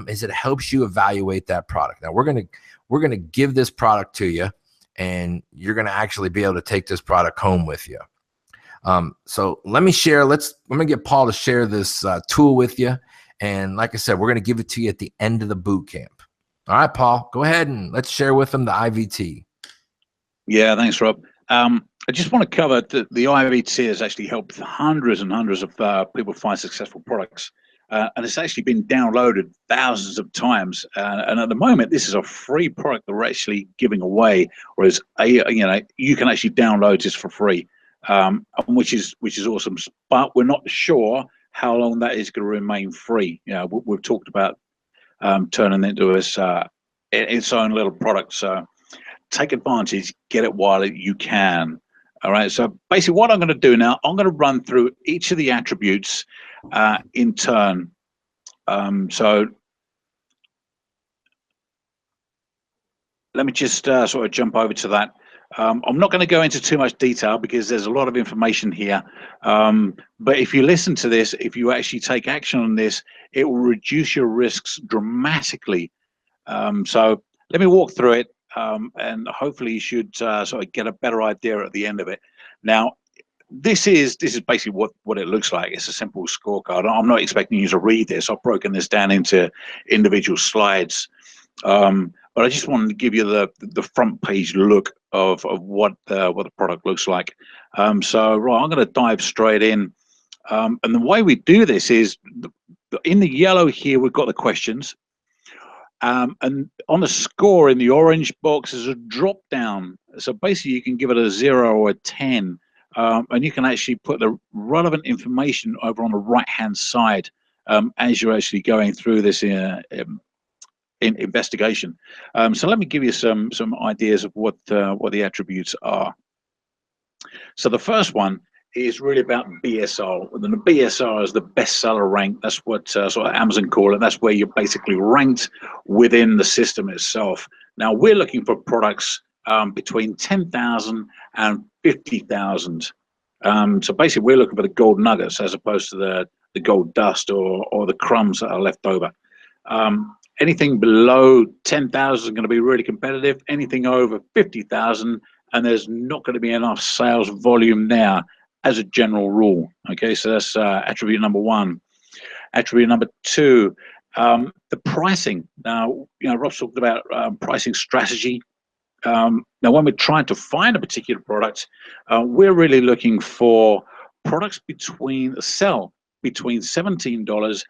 is it helps you evaluate that product. Now we're gonna give this product to you, and you're gonna actually be able to take this product home with you. So let me share. I'm gonna get Paul to share this tool with you, and like I said, we're gonna give it to you at the end of the boot camp. All right, Paul, go ahead and let's share with them the IVT. Yeah, thanks, Rob. I just want to cover that the IVT has actually helped hundreds and hundreds of people find successful products. And it's actually been downloaded thousands of times. And at the moment, this is a free product that we're actually giving away, whereas you can actually download this for free, which is awesome. But we're not sure how long that is going to remain free. We've talked about turning it into its own little product. So take advantage, get it while you can. All right. So basically, what I'm going to do now, I'm going to run through each of the attributes in turn. So let me just sort of jump over to that. I'm not going to go into too much detail because there's a lot of information here. But if you listen to this, if you actually take action on this, it will reduce your risks dramatically. So let me walk through it, and hopefully you should sort of get a better idea at the end of it. Now, this is basically what it looks like. It's a simple scorecard. I'm not expecting you to read this. I've broken this down into individual slides, but I just wanted to give you the front page look of what the product looks like. So right, I'm going to dive straight in, and the way we do this is in the yellow here we've got the questions, and on the score in the orange box is a drop down. So basically you can give it a 0 or a 10. And you can actually put the relevant information over on the right-hand side as you're actually going through this in investigation. So let me give you some ideas of what the attributes are. So the first one is really about BSR. And the BSR is the bestseller rank. That's what sort of Amazon call it. That's where you're basically ranked within the system itself. Now we're looking for products between 10,000 and 50,000. So basically we're looking for the gold nuggets as opposed to the gold dust or the crumbs that are left over. Anything below 10,000 is going to be really competitive. Anything over 50,000, and there's not going to be enough sales volume there as a general rule. Okay, so that's attribute number one. Attribute number two, the pricing. Now, Rob's talked about pricing strategy. Now, when we're trying to find a particular product, we're really looking for products between $17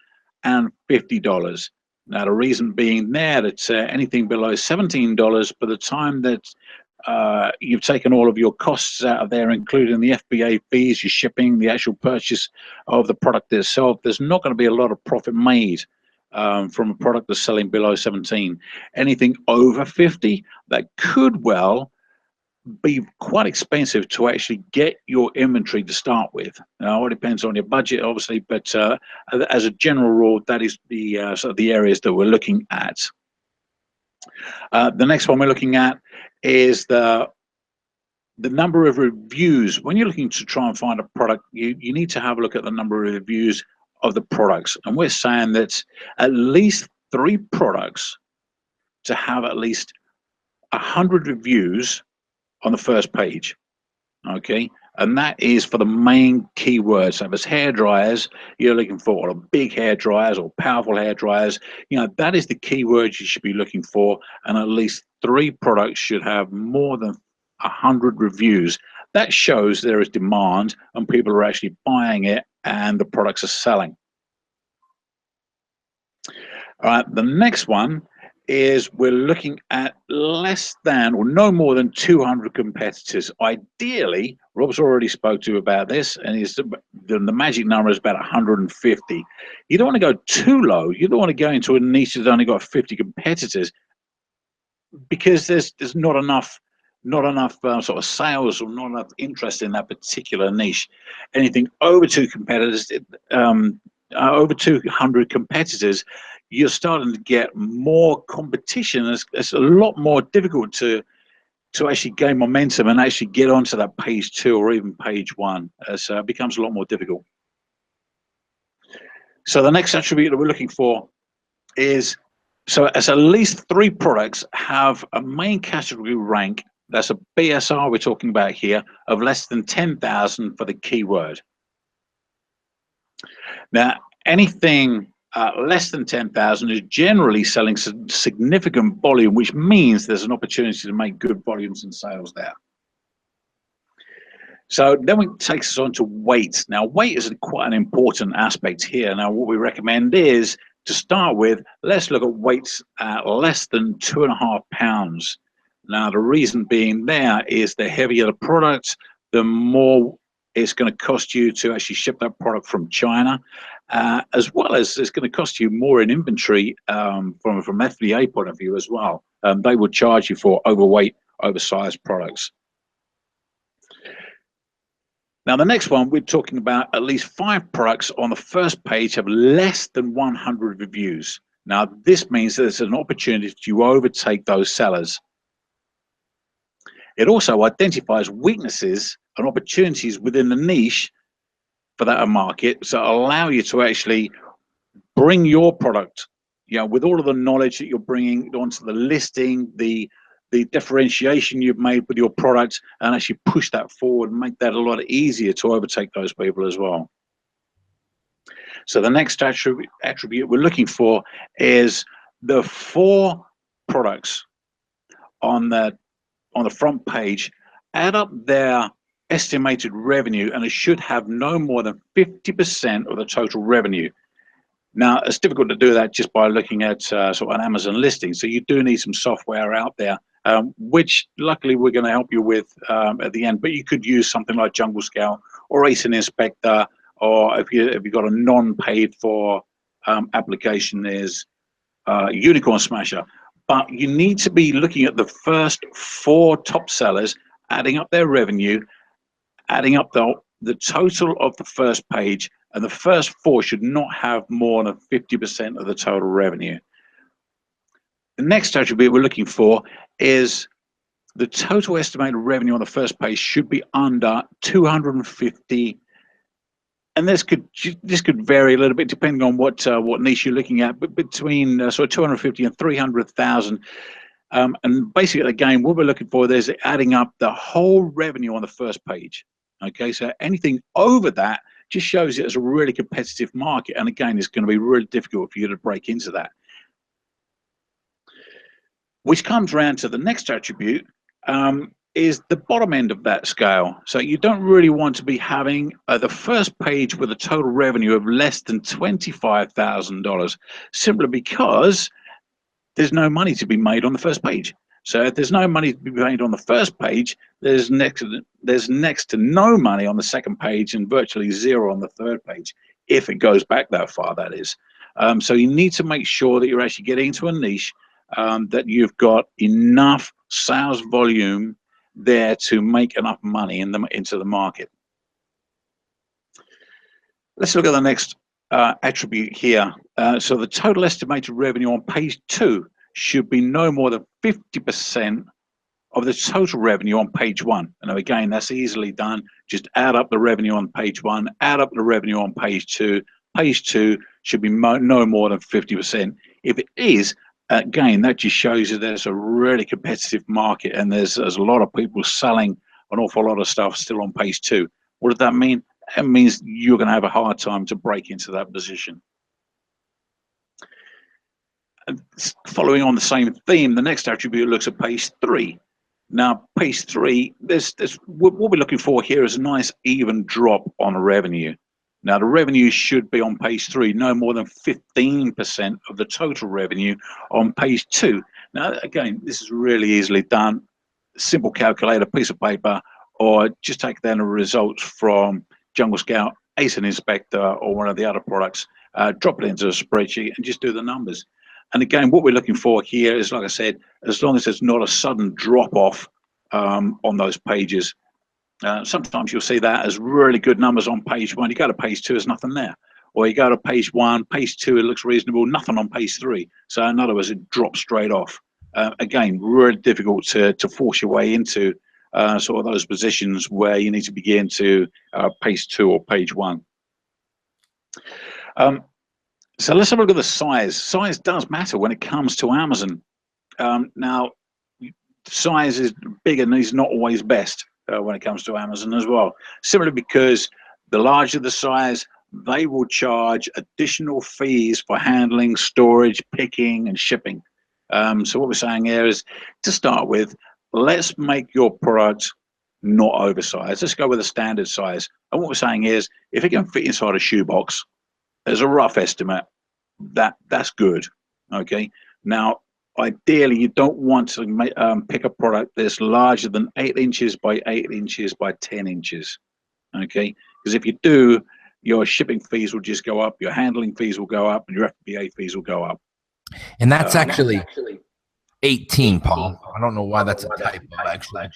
and $50. Now, the reason being there that anything below $17, by the time that you've taken all of your costs out of there, including the FBA fees, your shipping, the actual purchase of the product itself, there's not going to be a lot of profit made from a product that's selling below 17. Anything over 50, that could well be quite expensive to actually get your inventory to start with. Now, it depends on your budget, obviously, but as a general rule, that is the sort of the areas that we're looking at. The next one we're looking at is the number of reviews. When you're looking to try and find a product, you need to have a look at the number of reviews of the products. And we're saying that at least 3 products to have at least 100 reviews on the first page. Okay, and that is for the main keywords. So if it's hair dryers, you're looking for, or big hair dryers or powerful hair dryers, that is the keywords you should be looking for, and at least 3 products should have more than 100 reviews. That shows there is demand and people are actually buying it and the products are selling. All right, the next one is we're looking at less than or no more than 200 competitors. Ideally, Rob's already spoke to you about this, and the magic number is about 150. You don't want to go too low. You don't want to go into a niche that's only got 50 competitors, because there's not enough sort of sales or not enough interest in that particular niche. Anything over 2 competitors, over 200 competitors, you're starting to get more competition. It's a lot more difficult to actually gain momentum and actually get onto that page 2 or even page 1. It becomes a lot more difficult. So the next attribute that we're looking for is, so as at least 3 products have a main category rank, that's a BSR we're talking about here, of less than 10,000 for the keyword. Now, anything less than 10,000 is generally selling significant volume, which means there's an opportunity to make good volumes and sales there. So then it takes us on to weight. Now, weight is quite an important aspect here. Now, what we recommend is, to start with, let's look at weights at less than 2.5 pounds. Now, the reason being there is the heavier the product, the more it's going to cost you to actually ship that product from China, as well as it's going to cost you more in inventory from FBA point of view as well. They would charge you for overweight, oversized products. Now, the next one, we're talking about at least 5 products on the first page have less than 100 reviews. Now, this means that there's an opportunity to overtake those sellers. It also identifies weaknesses and opportunities within the niche for that market, so allow you to actually bring your product, with all of the knowledge that you're bringing onto the listing, the differentiation you've made with your product, and actually push that forward and make that a lot easier to overtake those people as well. So the next attribute we're looking for is the 4 products on the front page add up their estimated revenue, and it should have no more than 50% of the total revenue. Now, it's difficult to do that just by looking at sort of an Amazon listing. So you do need some software out there, which luckily we're going to help you with at the end. But you could use something like Jungle Scout or ASIN Inspector, or if you've got a non-paid for application, there's Unicorn Smasher. But you need to be looking at the first 4 top sellers, adding up their revenue, adding up the total of the first page, and the first 4 should not have more than 50% of the total revenue. The next attribute we're looking for is the total estimated revenue on the first page should be under 250, and this could vary a little bit depending on what niche you're looking at, but between sort of 250 and 300,000. And basically, again, what we're looking for is adding up the whole revenue on the first page. Okay, so anything over that just shows it as a really competitive market, and again, it's going to be really difficult for you to break into that. Which comes around to the next attribute, is the bottom end of that scale. So you don't really want to be having the first page with a total revenue of less than $25,000, simply because there's no money to be made on the first page. So if there's no money to be made on the first page, there's next to no money on the second page and virtually zero on the third page, if it goes back that far, that is. So you need to make sure that you're actually getting into a niche that you've got enough sales volume there to make enough money into the market. Let's look at the next attribute here. So the total estimated revenue on page 2 should be no more than 50% of the total revenue on page 1. And again, that's easily done. Just add up the revenue on page 1, add up the revenue on page 2. Page 2 should be no more than 50%. If it is, again, that just shows you there's a really competitive market, and there's a lot of people selling an awful lot of stuff still on page 2. What does that mean? It means you're going to have a hard time to break into that position. And following on the same theme, the next attribute looks at page 3. Now, page 3, what we're looking for here is a nice even drop on revenue. Now, the revenue should be on page 3 no more than 15% of the total revenue on page 2. Now, again, this is really easily done. Simple calculator, piece of paper, or just take down the results from Jungle Scout, Ace and Inspector, or one of the other products, drop it into a spreadsheet and just do the numbers. And again, what we're looking for here is, like I said, as long as there's not a sudden drop off on those pages. Sometimes you'll see that as really good numbers on page 1. You go to page 2, there's nothing there. Or you go to page 1, page 2, it looks reasonable, nothing on page 3. So in other words, it drops straight off. Again, really difficult to force your way into sort of those positions where you need to begin to page 2 or page 1. So let's have a look at the size. Size does matter when it comes to Amazon. Now, size is bigger and is not always best when it comes to Amazon as well. Simply because the larger the size, they will charge additional fees for handling, storage, picking, and shipping. So what we're saying here is, to start with, let's make your product not oversized. Let's go with a standard size. And what we're saying is, if it can fit inside a shoebox, as a rough estimate, that's good. Okay. Now, ideally, you don't want to pick a product that's larger than 8 inches by 8 inches by 10 inches. Okay, because if you do, your shipping fees will just go up, your handling fees will go up, and your FBA fees will go up. And that's actually 18, Paul. I don't know why that's a typo, actually.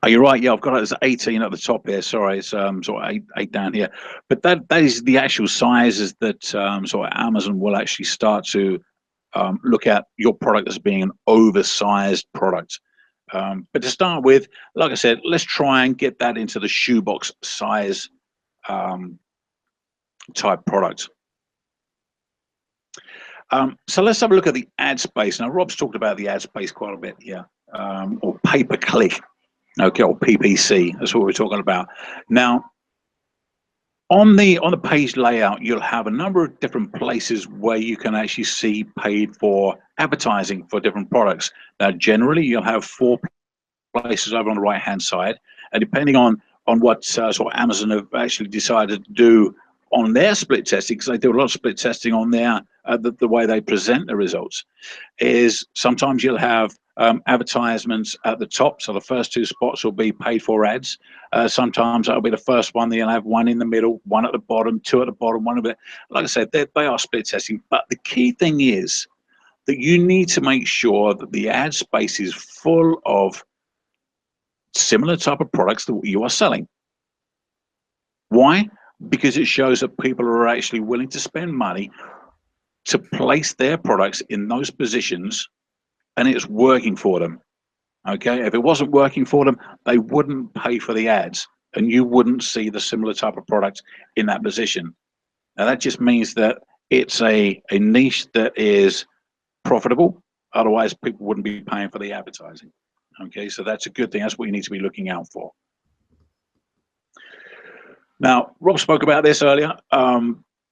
Oh, you're right. Yeah, I've got it as 18 at the top here. Sorry, it's sort of eight down here. But that is the actual sizes that sort of Amazon will actually start to look at your product as being an oversized product. But to start with, like I said, let's try and get that into the shoebox size type product. So let's have a look at the ad space. Now, Rob's talked about the ad space quite a bit here, or pay-per-click. Okay, or PPC, that's what we're talking about. Now, on the page layout, you'll have a number of different places where you can actually see paid for advertising for different products. Now, generally, you'll have 4 places over on the right-hand side, and depending on what sort of Amazon have actually decided to do on their split testing, because they do a lot of split testing on their the way they present the results, is sometimes you'll have advertisements at the top, so the first 2 spots will be paid for ads. Sometimes that'll be the first one, then you'll have 1 in the middle, 1 at the bottom, 2 at the bottom, 1 a bit. Like I said, they are split testing, but the key thing is that you need to make sure that the ad space is full of similar type of products that you are selling. Why? Because it shows that people are actually willing to spend money to place their products in those positions, and it's working for them. Okay, if it wasn't working for them, they wouldn't pay for the ads, and you wouldn't see the similar type of product in that position. Now that just means that it's a niche that is profitable. Otherwise, people wouldn't be paying for the advertising. Okay, so that's a good thing. That's what you need to be looking out for. Now, Rob spoke about this earlier.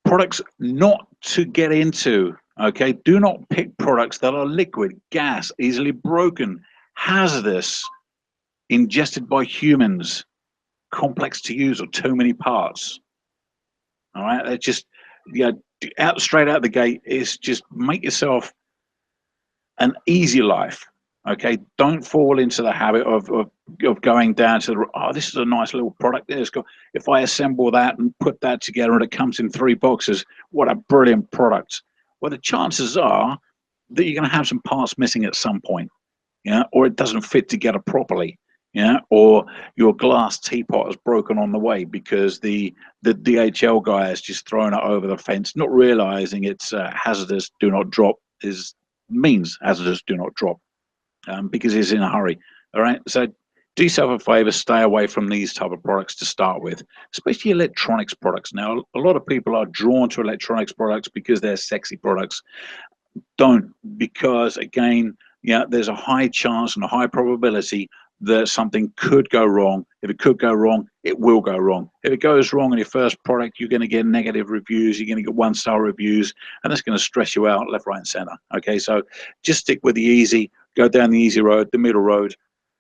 Products not to get into. Okay, do not pick products that are liquid, gas, easily broken, hazardous, ingested by humans, complex to use, or too many parts. All right, that's just, yeah, straight out the gate is just make yourself an easy life. Okay, don't fall into the habit of going down to the, oh, this is a nice little product. There's got, if I assemble that and put that together and it comes in 3 boxes, what a brilliant product. Well, the chances are that you're going to have some parts missing at some point, yeah, or it doesn't fit together properly, yeah, or your glass teapot has broken on the way because the DHL guy has just thrown it over the fence, not realizing it's hazardous do not drop means hazardous do not drop. Because he's in a hurry. All right, so do yourself a favor, stay away from these type of products to start with, especially electronics products. Now, a lot of people are drawn to electronics products because they're sexy products. Don't, because again, yeah, there's a high chance and a high probability that something could go wrong. If it could go wrong, it will go wrong. If it goes wrong in your first product, you're going to get negative reviews, you're going to get 1-star reviews, and that's going to stress you out left, right, and center. Okay, so just stick with the easy, go down the easy road, the middle road,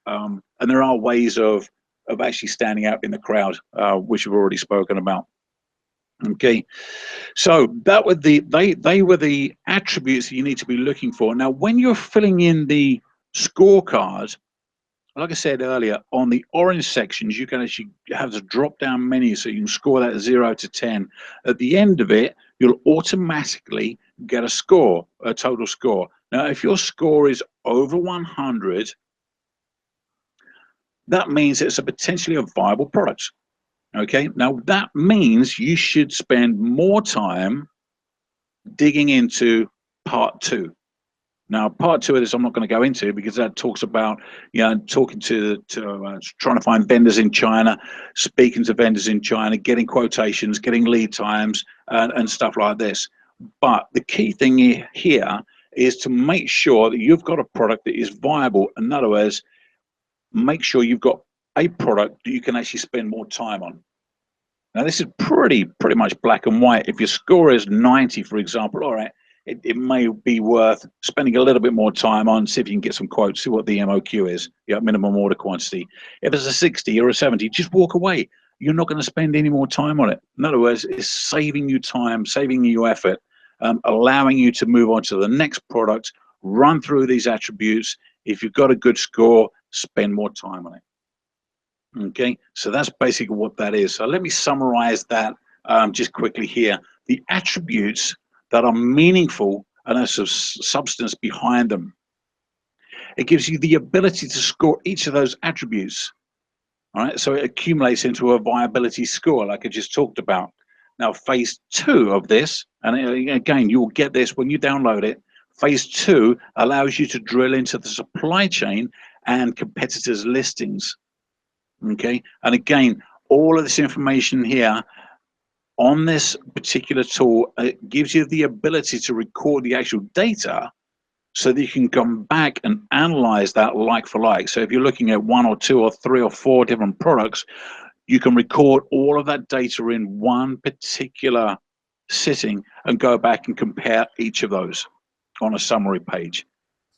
and there are ways of actually standing out in the crowd, which we've already spoken about. Okay, so that were they were the attributes that you need to be looking for. Now, when you're filling in the scorecard, like I said earlier, on the orange sections, you can actually have the drop-down menu so you can score that 0 to 10. At the end of it, you'll automatically get a score, a total score. Now, if your score is over 100, that means it's a potentially a viable product. Okay, now that means you should spend more time digging into part 2. Now, part 2 of this I'm not going to go into because that talks about, you know, talking to trying to find vendors in China, speaking to vendors in China, getting quotations, getting lead times, and stuff like this. But the key thing here is to make sure that you've got a product that is viable. In other words, make sure you've got a product that you can actually spend more time on. Now, this is pretty much black and white. If your score is 90, for example, all right, it may be worth spending a little bit more time on, see if you can get some quotes, see what the MOQ is, minimum order quantity. If it's a 60 or a 70, just walk away. You're not going to spend any more time on it. In other words, it's saving you time, saving you effort, allowing you to move on to the next product, run through these attributes. If you've got a good score, spend more time on it. Okay, so that's basically what that is. So let me summarize that just quickly here. The attributes that are meaningful and there's some substance behind them. It gives you the ability to score each of those attributes. All right, so it accumulates into a viability score, like I just talked about. Now, phase 2 of this, and again, you'll get this when you download it. Phase 2 allows you to drill into the supply chain and competitors' listings. Okay, and again, all of this information here on this particular tool, it gives you the ability to record the actual data so that you can come back and analyze that like for like. So if you're looking at 1 or 2 or 3 or 4 different products, you can record all of that data in one particular sitting and go back and compare each of those on a summary page.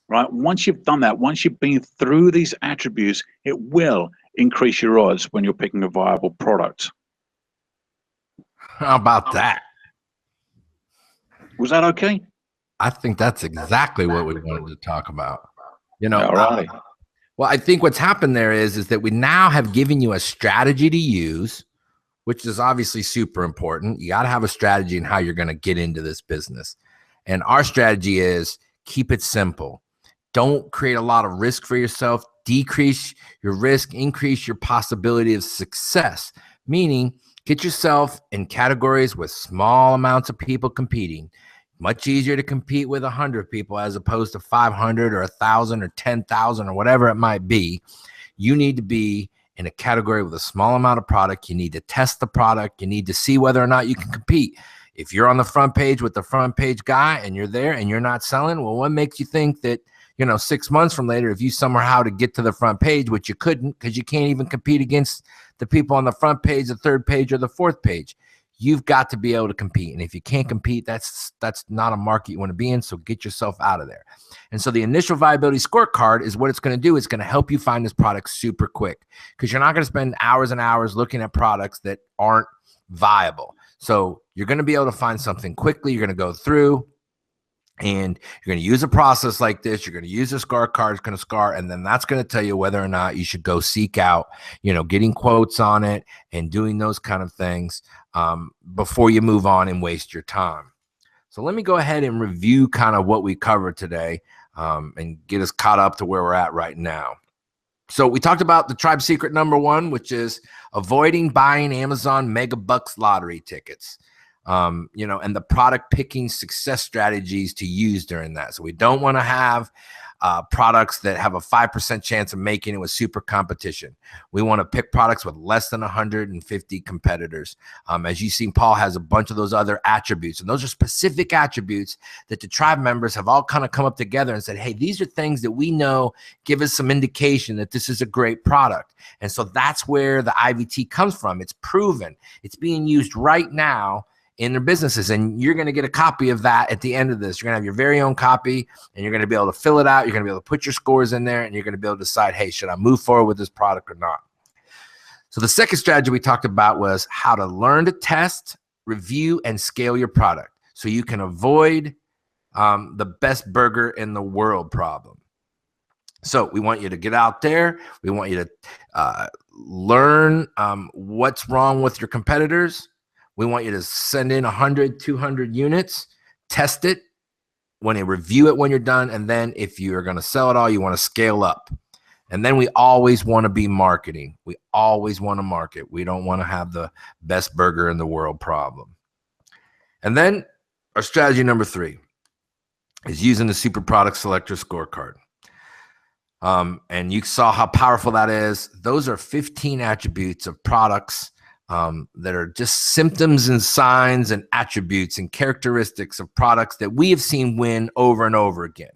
Right? Once you've done that, once you've been through these attributes, it will increase your odds when you're picking a viable product. How about that? Was that okay? I think that's exactly what we wanted to talk about. All right. Well, I think what's happened there is that we now have given you a strategy to use, which is obviously super important. You got to have a strategy in how you're going to get into this business. And our strategy is keep it simple. Don't create a lot of risk for yourself. decrease your risk, increase your possibility of success, meaning get yourself in categories with small amounts of people competing. Much easier to compete with 100 people as opposed to 500 or 1,000 or 10,000 or whatever it might be. You need to be in a category with a small amount of product. You need to test the product. You need to see whether or not you can compete. If you're on the front page with the front page guy and you're there and you're not selling, well, what makes you think that, 6 months from later, if you somehow to get to the front page, which you couldn't because you can't even compete against the people on the front page, the third page, or the fourth page. You've got to be able to compete. And if you can't compete, that's not a market you want to be in. So get yourself out of there. And so the initial viability scorecard is what it's going to do. It's going to help you find this product super quick because you're not going to spend hours and hours looking at products that aren't viable. So you're going to be able to find something quickly. You're going to go through and you're going to use a process like this. You're going to use a scorecard. It's going to score. And then that's going to tell you whether or not you should go seek out, getting quotes on it and doing those kind of things before you move on and waste your time. So let me go ahead and review kind of what we covered today and get us caught up to where we're at right now. So we talked about the tribe secret number 1, which is avoiding buying Amazon Mega Bucks lottery tickets. And the product picking success strategies to use during that. So we don't want to have products that have a 5% chance of making it with super competition. We want to pick products with less than 150 competitors. As you've seen, Paul has a bunch of those other attributes, and those are specific attributes that the tribe members have all kind of come up together and said, hey, these are things that we know give us some indication that this is a great product. And so that's where the IVT comes from. It's proven. It's being used right now in their businesses. And you're going to get a copy of that at the end of this. You're going to have your very own copy and you're going to be able to fill it out. You're going to be able to put your scores in there and you're going to be able to decide, hey, should I move forward with this product or not? So the second strategy we talked about was how to learn to test, review, and scale your product so you can avoid the best burger in the world problem. So we want you to get out there. We want you to learn what's wrong with your competitors. We want you to send in 100, 200 units, test it, when you review it when you're done, and then if you're going to sell it all, you want to scale up. And then we always want to be marketing. We always want to market. We don't want to have the best burger in the world problem. And then our strategy number 3 is using the super product selector scorecard. And you saw how powerful that is. Those are 15 attributes of products that are just symptoms and signs and attributes and characteristics of products that we have seen win over and over again.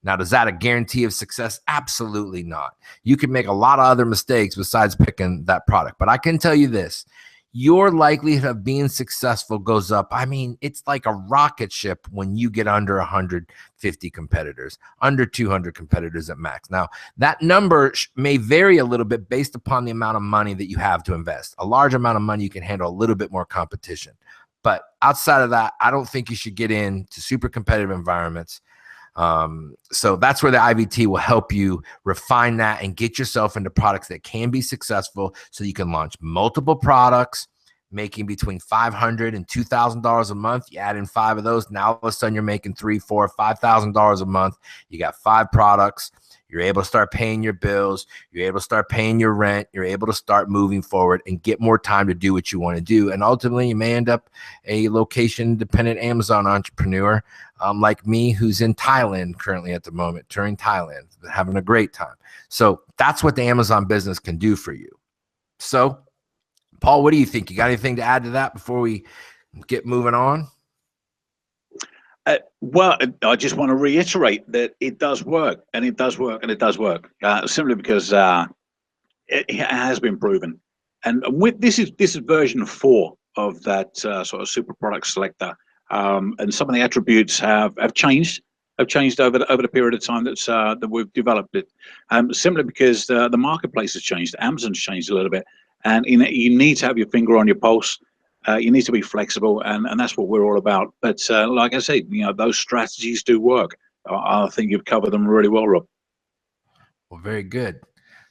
Now, is that a guarantee of success? Absolutely not. You can make a lot of other mistakes besides picking that product. But I can tell you this, your likelihood of being successful goes up. I mean, it's like a rocket ship when you get under 150 competitors, under 200 competitors at max. Now, that number may vary a little bit based upon the amount of money that you have to invest. A large amount of money, you can handle a little bit more competition. But outside of that, I don't think you should get into super competitive environments. So that's where the IVT will help you refine that and get yourself into products that can be successful so you can launch multiple products, making between $500 and $2,000 a month. You add in 5 of those. Now, all of a sudden, you're making $3,000, $4,000, $5,000 a month. You got 5 products. You're able to start paying your bills. You're able to start paying your rent. You're able to start moving forward and get more time to do what you want to do. And ultimately, you may end up a location-dependent Amazon entrepreneur like me, who's in Thailand currently at the moment, touring Thailand, having a great time. So that's what the Amazon business can do for you. So, Paul, what do you think? You got anything to add to that before we get moving on? Well, I just want to reiterate that it does work, and it does work, and it does work. Simply because it has been proven, and with this is version 4 of that sort of super product selector, and some of the attributes have changed over the period of time that we've developed it. Simply because the marketplace has changed, Amazon's changed a little bit, and you need to have your finger on your pulse. You need to be flexible, and that's what we're all about. But like I said, those strategies do work. I think you've covered them really well, Rob. Well, very good.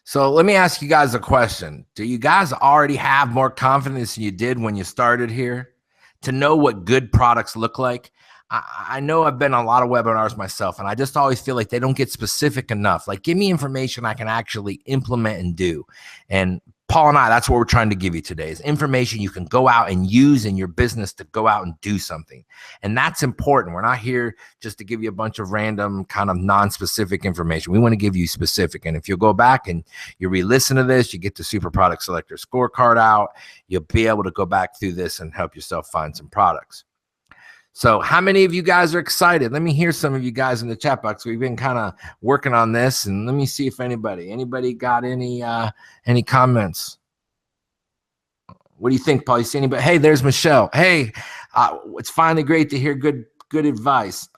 So let me ask you guys a question. Do you guys already have more confidence than you did when you started here to know what good products look like? I know I've been on a lot of webinars myself, and I just always feel like they don't get specific enough. Like, give me information I can actually implement and do. And Paul and I, that's what we're trying to give you today, is information you can go out and use in your business to go out and do something. And that's important. We're not here just to give you a bunch of random kind of non-specific information. We want to give you specific. And if you'll go back and you re-listen to this, you get the Super Product Selector scorecard out, you'll be able to go back through this and help yourself find some products. So how many of you guys are excited? Let me hear some of you guys in the chat box. We've been kind of working on this, and let me see if anybody got any comments. What do you think, Paul? You see anybody? Hey, there's Michelle. Hey, it's finally great to hear good advice.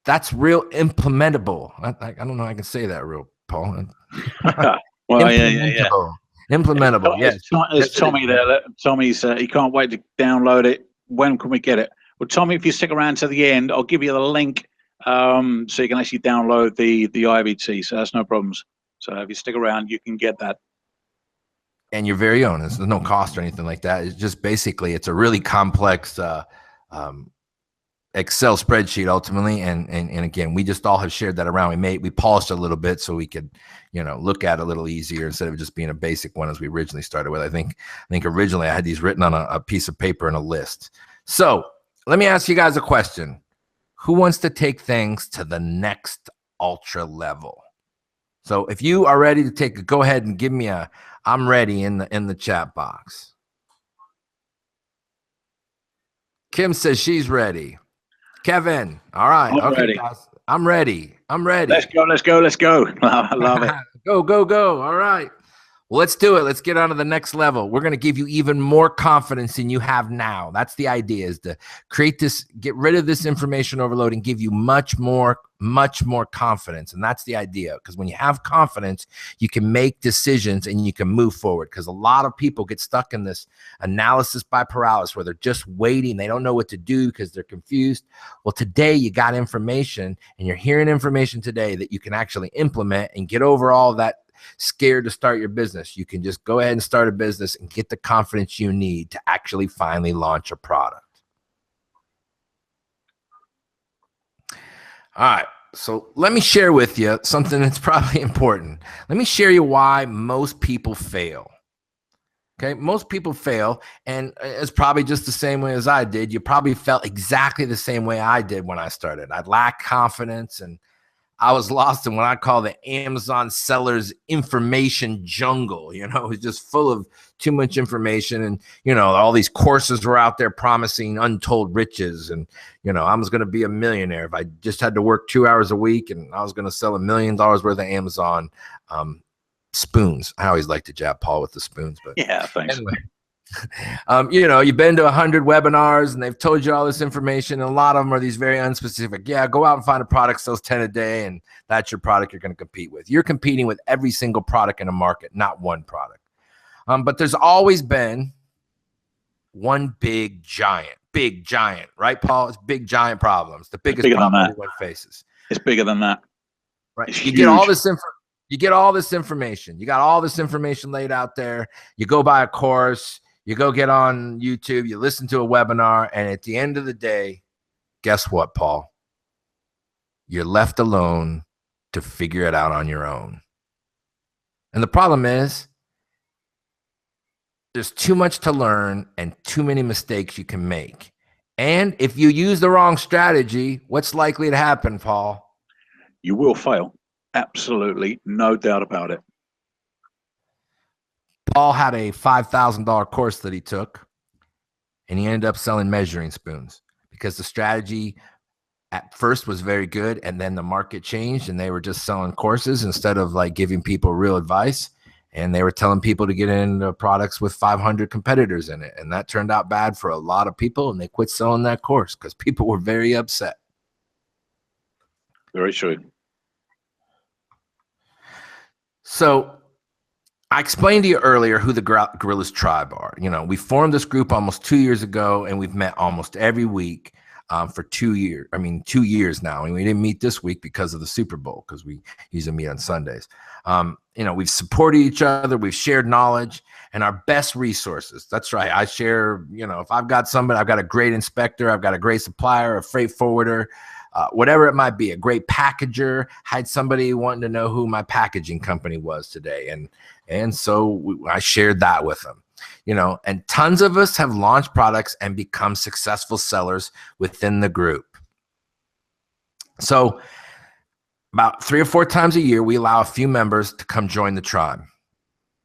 That's real implementable. I don't know how I can say that real, Paul. Well, implementable. Implementable. Yes. There's Tommy there. Tommy's he can't wait to download it. When can we get it? Well, Tommy, if you stick around to the end, I'll give you the link so you can actually download the IVT. So that's no problems. So if you stick around, you can get that. And your very own. There's no cost or anything like that. It's just basically, it's a really complex Excel spreadsheet ultimately. And again, we just all have shared that around. We polished a little bit so we could, look at it a little easier instead of just being a basic one as we originally started with. I think originally I had these written on a piece of paper and a list. So let me ask you guys a question. Who wants to take things to the next ultra level? So if you are ready to take it, go ahead and give me a I'm ready in the chat box. Kim says she's ready. Kevin, all right. I'm okay, ready. guys. I'm ready. Let's go. I love it. Go. All right. Well, let's do it. Let's get on to the next level. We're going to give you even more confidence than you have now. That's the idea, is to create this, get rid of this information overload and give you much more confidence. And that's the idea, because when you have confidence, you can make decisions and you can move forward, because a lot of people get stuck in this analysis by paralysis where they're just waiting. They don't know what to do because they're confused. Well, today you got information, and you're hearing information today that you can actually implement and get over all that scared to start your business. You can just go ahead and start a business and get the confidence you need to actually finally launch a product. All right. So let me share with you something that's probably important. Let me share you why most people fail. Okay. Most people fail, and it's probably just the same way as I did. You probably felt exactly the same way I did when I started. I lacked confidence, and I was lost in what I call the Amazon sellers information jungle. It was just full of too much information. And, all these courses were out there promising untold riches. And, I was going to be a millionaire if I just had to work 2 hours a week, and I was going to sell $1 million worth of Amazon spoons. I always like to jab Paul with the spoons, but yeah, thanks. Anyway. You've been to 100 webinars and they've told you all this information, and a lot of them are these very unspecific. Yeah, go out and find a product sells 10 a day, and that's your product you're going to compete with. You're competing with every single product in a market, not one product. But there's always been one big giant, right, Paul? It's big giant problems. The biggest problem everyone faces. It's bigger than that. Right. You get all this information. You get all this information. You got all this information laid out there. You go buy a course. You go get on YouTube, you listen to a webinar, and at the end of the day, guess what, Paul? You're left alone to figure it out on your own. And the problem is, there's too much to learn and too many mistakes you can make. And if you use the wrong strategy, what's likely to happen, Paul? You will fail. Absolutely, no doubt about it. Paul had a $5,000 course that he took, and he ended up selling measuring spoons because the strategy at first was very good, and then the market changed and they were just selling courses instead of like giving people real advice, and they were telling people to get into products with 500 competitors in it, and that turned out bad for a lot of people, and they quit selling that course because people were very upset. Very true. So I explained to you earlier who the Gorillaz tribe are. We formed this group almost 2 years ago, and we've met almost every week for 2 years. 2 years now. And we didn't meet this week because of the Super Bowl, because we usually meet on Sundays. we've supported each other, we've shared knowledge and our best resources. That's right. I share, if I've got somebody, I've got a great inspector, I've got a great supplier, a freight forwarder, whatever it might be, a great packager. I had somebody wanting to know who my packaging company was today. And so I shared that with them, and tons of us have launched products and become successful sellers within the group. So about 3 or 4 times a year, we allow a few members to come join the tribe.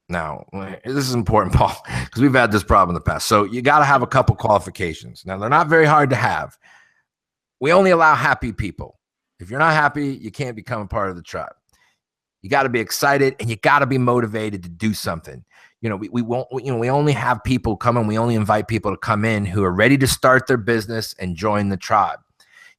Now, this is important, Paul, because we've had this problem in the past. So you got to have a couple qualifications. Now, they're not very hard to have. We only allow happy people. If you're not happy, you can't become a part of the tribe. You got to be excited and you got to be motivated to do something. We won't, we only have people come in. We only invite people to come in who are ready to start their business and join the tribe.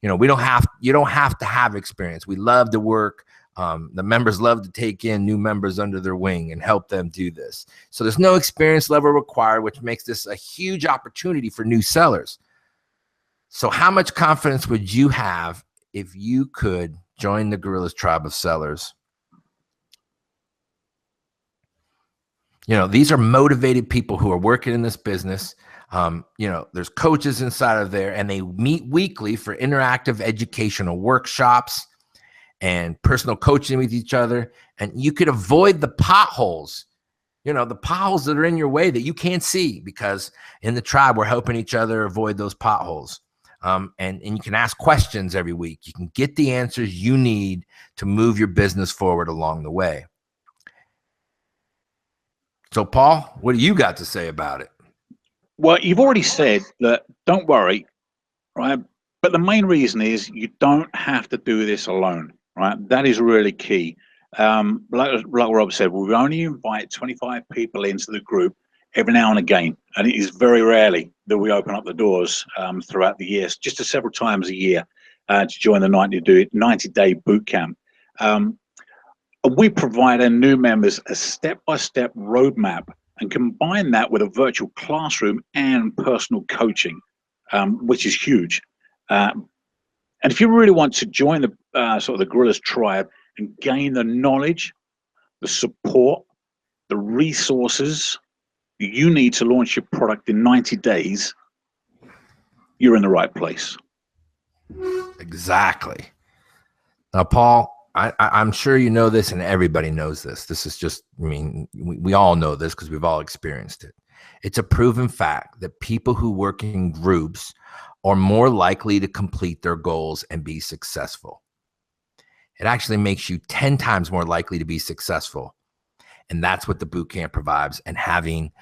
You don't have to have experience. We love to work. The members love to take in new members under their wing and help them do this. So there's no experience level required, which makes this a huge opportunity for new sellers. So how much confidence would you have if you could join the Gorillaz tribe of sellers? These are motivated people who are working in this business. There's coaches inside of there, and they meet weekly for interactive educational workshops and personal coaching with each other. And you could avoid the potholes, the potholes that are in your way that you can't see, because in the tribe, we're helping each other avoid those potholes. And you can ask questions every week. You can get the answers you need to move your business forward along the way. So, Paul, what do you got to say about it? Well, you've already said that, don't worry, right? But the main reason is you don't have to do this alone, right? That is really key. Like Rob said, we only invite 25 people into the group every now and again. And it is very rarely that we open up the doors throughout the years, just several times a year to join the 90-day boot camp. We provide our new members a step-by-step roadmap and combine that with a virtual classroom and personal coaching, which is huge. And if you really want to join the sort of the Gorillaz tribe and gain the knowledge, the support, the resources you need to launch your product in 90 days, you're in the right place. Exactly. Now, Paul, I'm sure you know this, and everybody knows this. This is just, we all know this because we've all experienced it. It's a proven fact that people who work in groups are more likely to complete their goals and be successful. It actually makes you 10 times more likely to be successful. And that's what the bootcamp provides, and having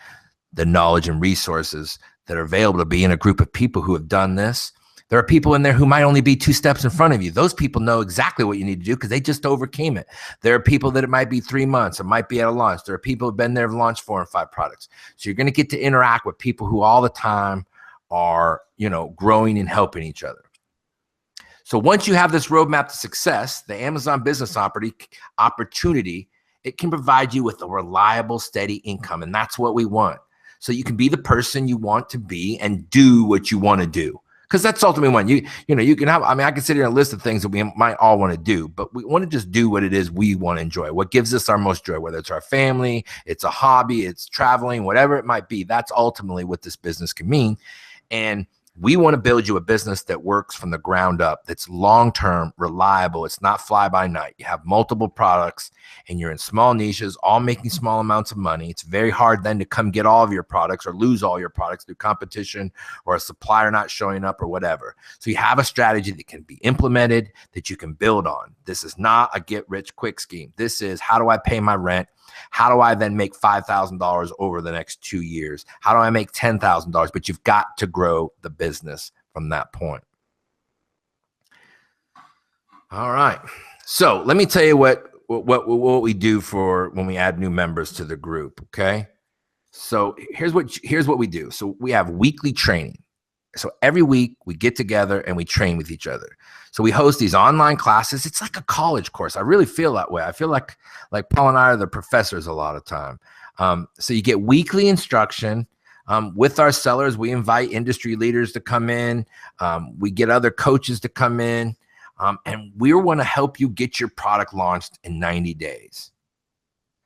the knowledge and resources that are available to be in a group of people who have done this. There are people in there who might only be 2 steps in front of you. Those people know exactly what you need to do because they just overcame it. There are people that it might be 3 months. It might be at a launch. There are people who've been there and launched 4 and 5 products. So you're going to get to interact with people who all the time are, growing and helping each other. So once you have this roadmap to success, the Amazon business opportunity, it can provide you with a reliable, steady income. And that's what we want. So you can be the person you want to be and do what you want to do. Because that's ultimately one. You can have, I can sit here and list of things that we might all want to do, but we want to just do what it is we want to enjoy, what gives us our most joy, whether it's our family, it's a hobby, it's traveling, whatever it might be. That's ultimately what this business can mean. And we want to build you a business that works from the ground up, that's long-term, reliable. It's not fly-by-night. You have multiple products and you're in small niches, all making small amounts of money. It's very hard then to come get all of your products or lose all your products through competition or a supplier not showing up or whatever. So you have a strategy that can be implemented, that you can build on. This is not a get-rich-quick scheme. This is, how do I pay my rent? How do I then make $5,000 over the next 2 years? How do I make $10,000? But you've got to grow the business from that point. All right. So let me tell you what we do for when we add new members to the group. Okay. So here's what we do. So we have weekly training. So every week we get together and we train with each other. So we host these online classes. It's like a college course. I really feel that way. I feel like Paul and I are the professors a lot of time. So you get weekly instruction. With our sellers, we invite industry leaders to come in. We get other coaches to come in. And we want to help you get your product launched in 90 days.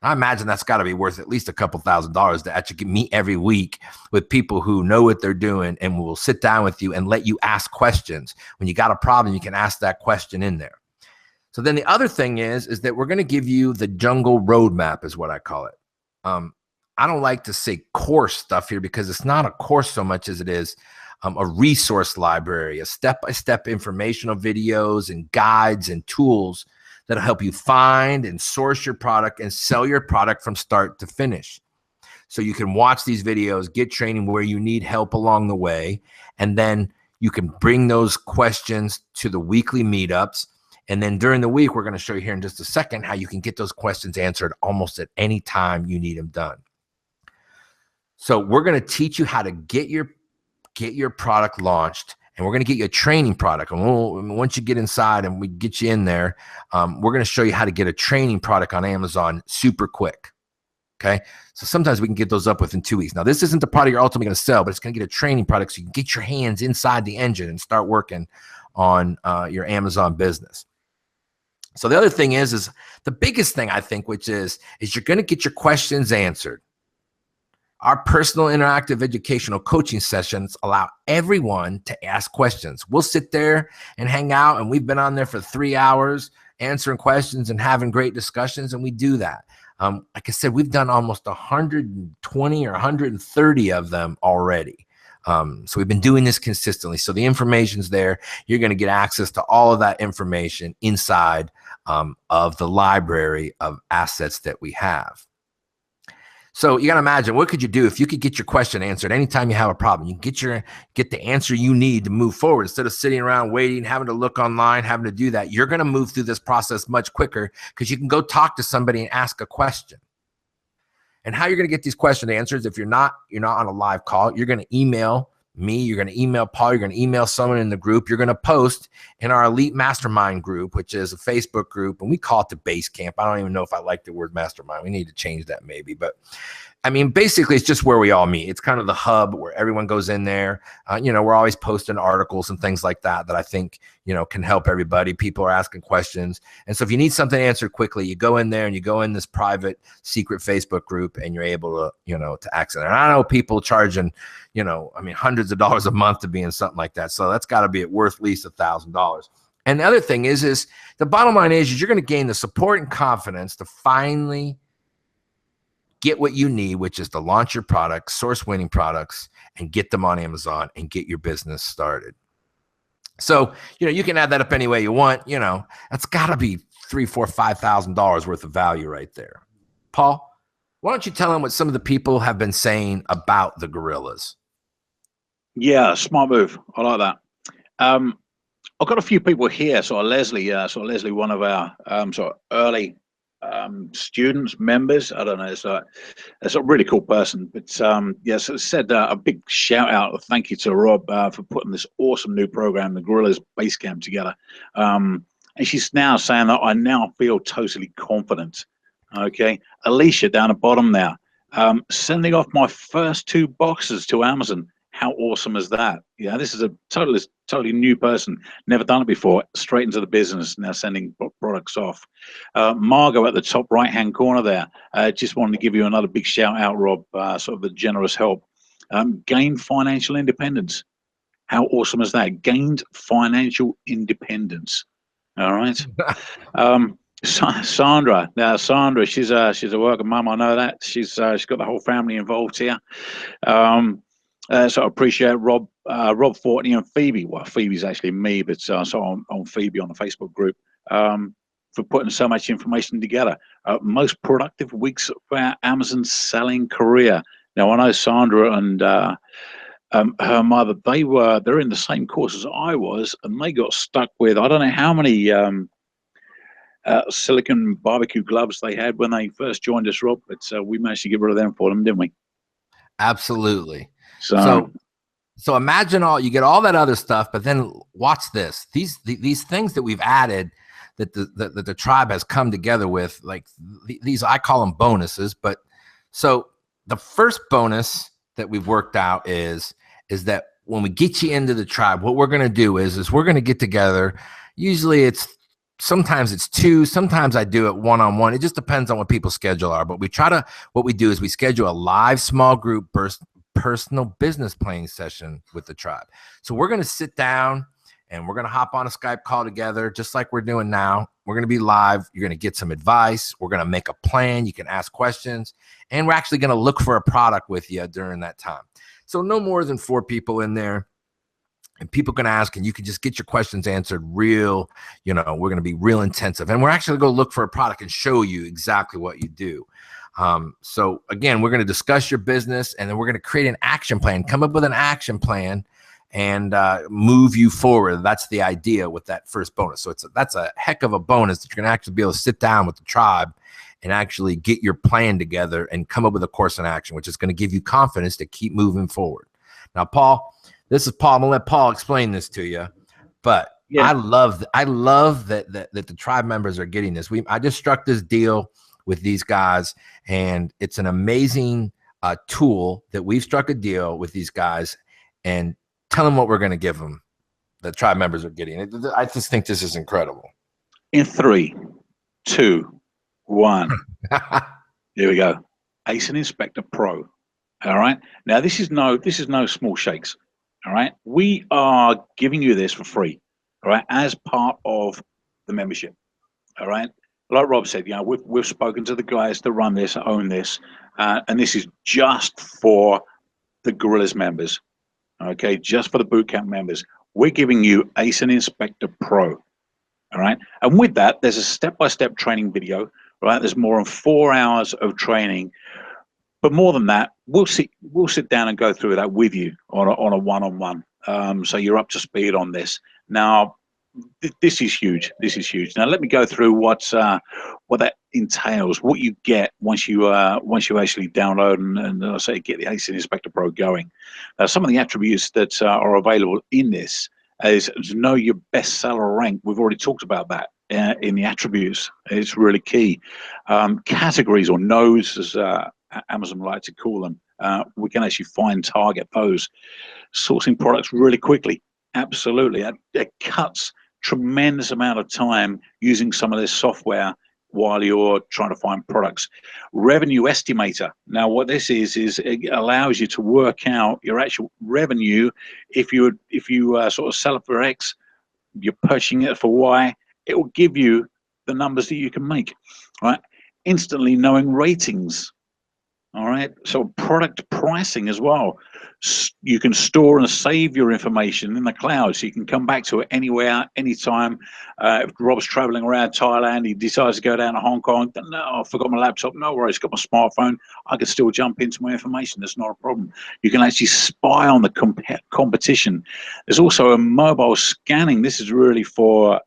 I imagine that's got to be worth at least a couple $1,000 to actually meet every week with people who know what they're doing and will sit down with you and let you ask questions. When you got a problem, you can ask that question in there. So then the other thing is that we're going to give you the jungle roadmap is what I call it. I don't like to say course stuff here because it's not a course so much as it is a resource library, a step-by-step informational videos and guides and tools that'll help you find and source your product and sell your product from start to finish. So you can watch these videos, get training where you need help along the way, and then you can bring those questions to the weekly meetups. And then during the week, we're going to show you here in just a second how you can get those questions answered almost at any time you need them done. So we're going to teach you how to get your product launched. And we're going to get you a training product. And once you get inside and we get you in there, we're going to show you how to get a training product on Amazon super quick. Okay. So sometimes we can get those up within 2 weeks. Now, this isn't the product you're ultimately going to sell, but it's going to get a training product so you can get your hands inside the engine and start working on your Amazon business. So the other thing is the biggest thing I think, which is you're going to get your questions answered. Our personal interactive educational coaching sessions allow everyone to ask questions. We'll sit there and hang out, and we've been on there for 3 hours answering questions and having great discussions, and we do that. Like I said, we've done almost 120 or 130 of them already. So we've been doing this consistently. So the information's there. You're going to get access to all of that information inside of the library of assets that we have. So you got to imagine, what could you do if you could get your question answered anytime you have a problem? You get the answer you need to move forward instead of sitting around waiting, having to look online, having to do that. You're going to move through this process much quicker because you can go talk to somebody and ask a question. And how you're going to get these question answers, if you're not on a live call, you're going to email me, you're going to email Paul, you're going to email someone in the group, you're going to post in our elite mastermind group, which is a Facebook group, and we call it the Bootcamp. I don't even know if I like the word mastermind. We need to change that maybe, but I mean, basically it's just where we all meet. It's kind of the hub where everyone goes in there. We're always posting articles and things like that I think, can help everybody. People are asking questions. And so if you need something answered quickly, you go in there and you go in this private secret Facebook group and you're able to, to access it. And I know people charging, hundreds of dollars a month to be in something like that. So that's got to be at worth at least $1,000. And the other thing is the bottom line is you're going to gain the support and confidence to finally get what you need, which is to launch your products, source winning products, and get them on Amazon and get your business started. So, you can add that up any way you want. That's got to be $3,000, $4,000, $5,000 worth of value right there. Paul, why don't you tell them what some of the people have been saying about the Gorillaz? Yeah, smart move. I like that. I've got a few people here. Leslie, one of our early students, members. I don't know. It's a really cool person. But yes, it said a big shout out, thank you to Rob for putting this awesome new program, the Gorillaz Bootcamp, together. And she's now saying that I now feel totally confident. Okay, Alicia down the bottom now, sending off my first 2 boxes to Amazon. How awesome is that? Yeah, this is a totally new person, never done it before, straight into the business, now sending products off. Margot at the top right-hand corner there, just wanted to give you another big shout out, Rob, sort of the generous help. Gained financial independence. How awesome is that? Gained financial independence. All right. Sandra, now Sandra, she's a working mum. I know that. She's got the whole family involved here. So I appreciate Rob Fortney and Phoebe. Well, Phoebe's actually me, but so on Phoebe on the Facebook group for putting so much information together. Most productive weeks for our Amazon selling career. Now I know Sandra and her mother, they're in the same course as I was, and they got stuck with I don't know how many silicone barbecue gloves they had when they first joined us, Rob. But we managed to get rid of them for them, didn't we? Absolutely. So imagine you get all that other stuff, but then watch this. These things that we've added that the tribe has come together with, like these, I call them bonuses. But so the first bonus that we've worked out is that when we get you into the tribe, what we're going to do is we're going to get together. Usually it's sometimes it's two, sometimes I do it one-on-one. It just depends on what people's schedule are. But what we do is we schedule a live small group personal business planning session with the tribe. So we're going to sit down and we're going to hop on a Skype call together, just like we're doing now. We're going to be live. You're going to get some advice. We're going to make a plan. You can ask questions, and we're actually going to look for a product with you during that time. So no more than 4 people in there. And people can ask, and you can just get your questions answered real, we're going to be real intensive. And we're actually going to look for a product and show you exactly what you do. So again, we're going to discuss your business, and then we're going to create an action plan, come up with an action plan, and move you forward. That's the idea with that first bonus. So that's a heck of a bonus that you're going to actually be able to sit down with the tribe and actually get your plan together and come up with a course in action, which is going to give you confidence to keep moving forward. Now, Paul, this is Paul. I'm gonna let Paul explain this to you, but yeah. I love that the tribe members are getting this. I just struck this deal with these guys, and it's an amazing tool that we've struck a deal with these guys, and tell them what we're going to give them. The tribe members are getting. I just think this is incredible. In 3, 2, 1. Here we go. Ace and Inspector Pro. All right. Now this is no small shakes. All right, we are giving you this for free, all right, as part of the membership. All right, like Rob said, we've spoken to the guys that run this, own this, and this is just for the Gorillaz members. Okay, just for the Bootcamp members. We're giving you Ace and Inspector Pro. All right, and with that, there's a step-by-step training video. Right, there's more than 4 hours of training. But more than that, we'll sit down and go through that with you on a one-on-one. So you're up to speed on this. Now, this is huge. This is huge. Now let me go through what that entails, what you get once you actually download and I say get the Ace and Inspector Pro going. Some of the attributes that are available in this is to know your bestseller rank. We've already talked about that in the attributes. It's really key. Categories or nodes, as Amazon like to call them. We can actually target those. Sourcing products really quickly. Absolutely. It cuts tremendous amount of time using some of this software while you're trying to find products. Revenue estimator. Now what this is it allows you to work out your actual revenue. If you sort of sell it for X, you're purchasing it for Y, it will give you the numbers that you can make. Right? Instantly knowing ratings. All right, so product pricing as well. You can store and save your information in the cloud, so you can come back to it anywhere, anytime. If Rob's traveling around Thailand, he decides to go down to Hong Kong, no, I forgot my laptop, no worries, got my smartphone, I can still jump into my information, that's not a problem. You can actually spy on the competition. There's also a mobile scanning. This is really for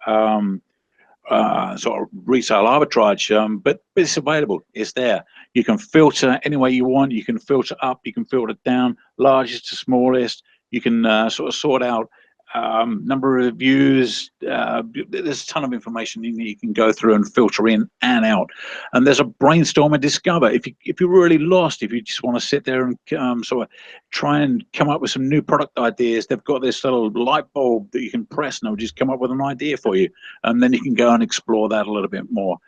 sort of retail arbitrage, but it's available. It's there. You can filter any way you want. You can filter up. You can filter down, largest to smallest. You can sort of sort out number of reviews. There's a ton of information you can go through and filter in and out. And there's a brainstorm and discover. If you're really lost, if you just want to sit there and sort of try and come up with some new product ideas, they've got this little light bulb that you can press and it'll just come up with an idea for you. And then you can go and explore that a little bit more.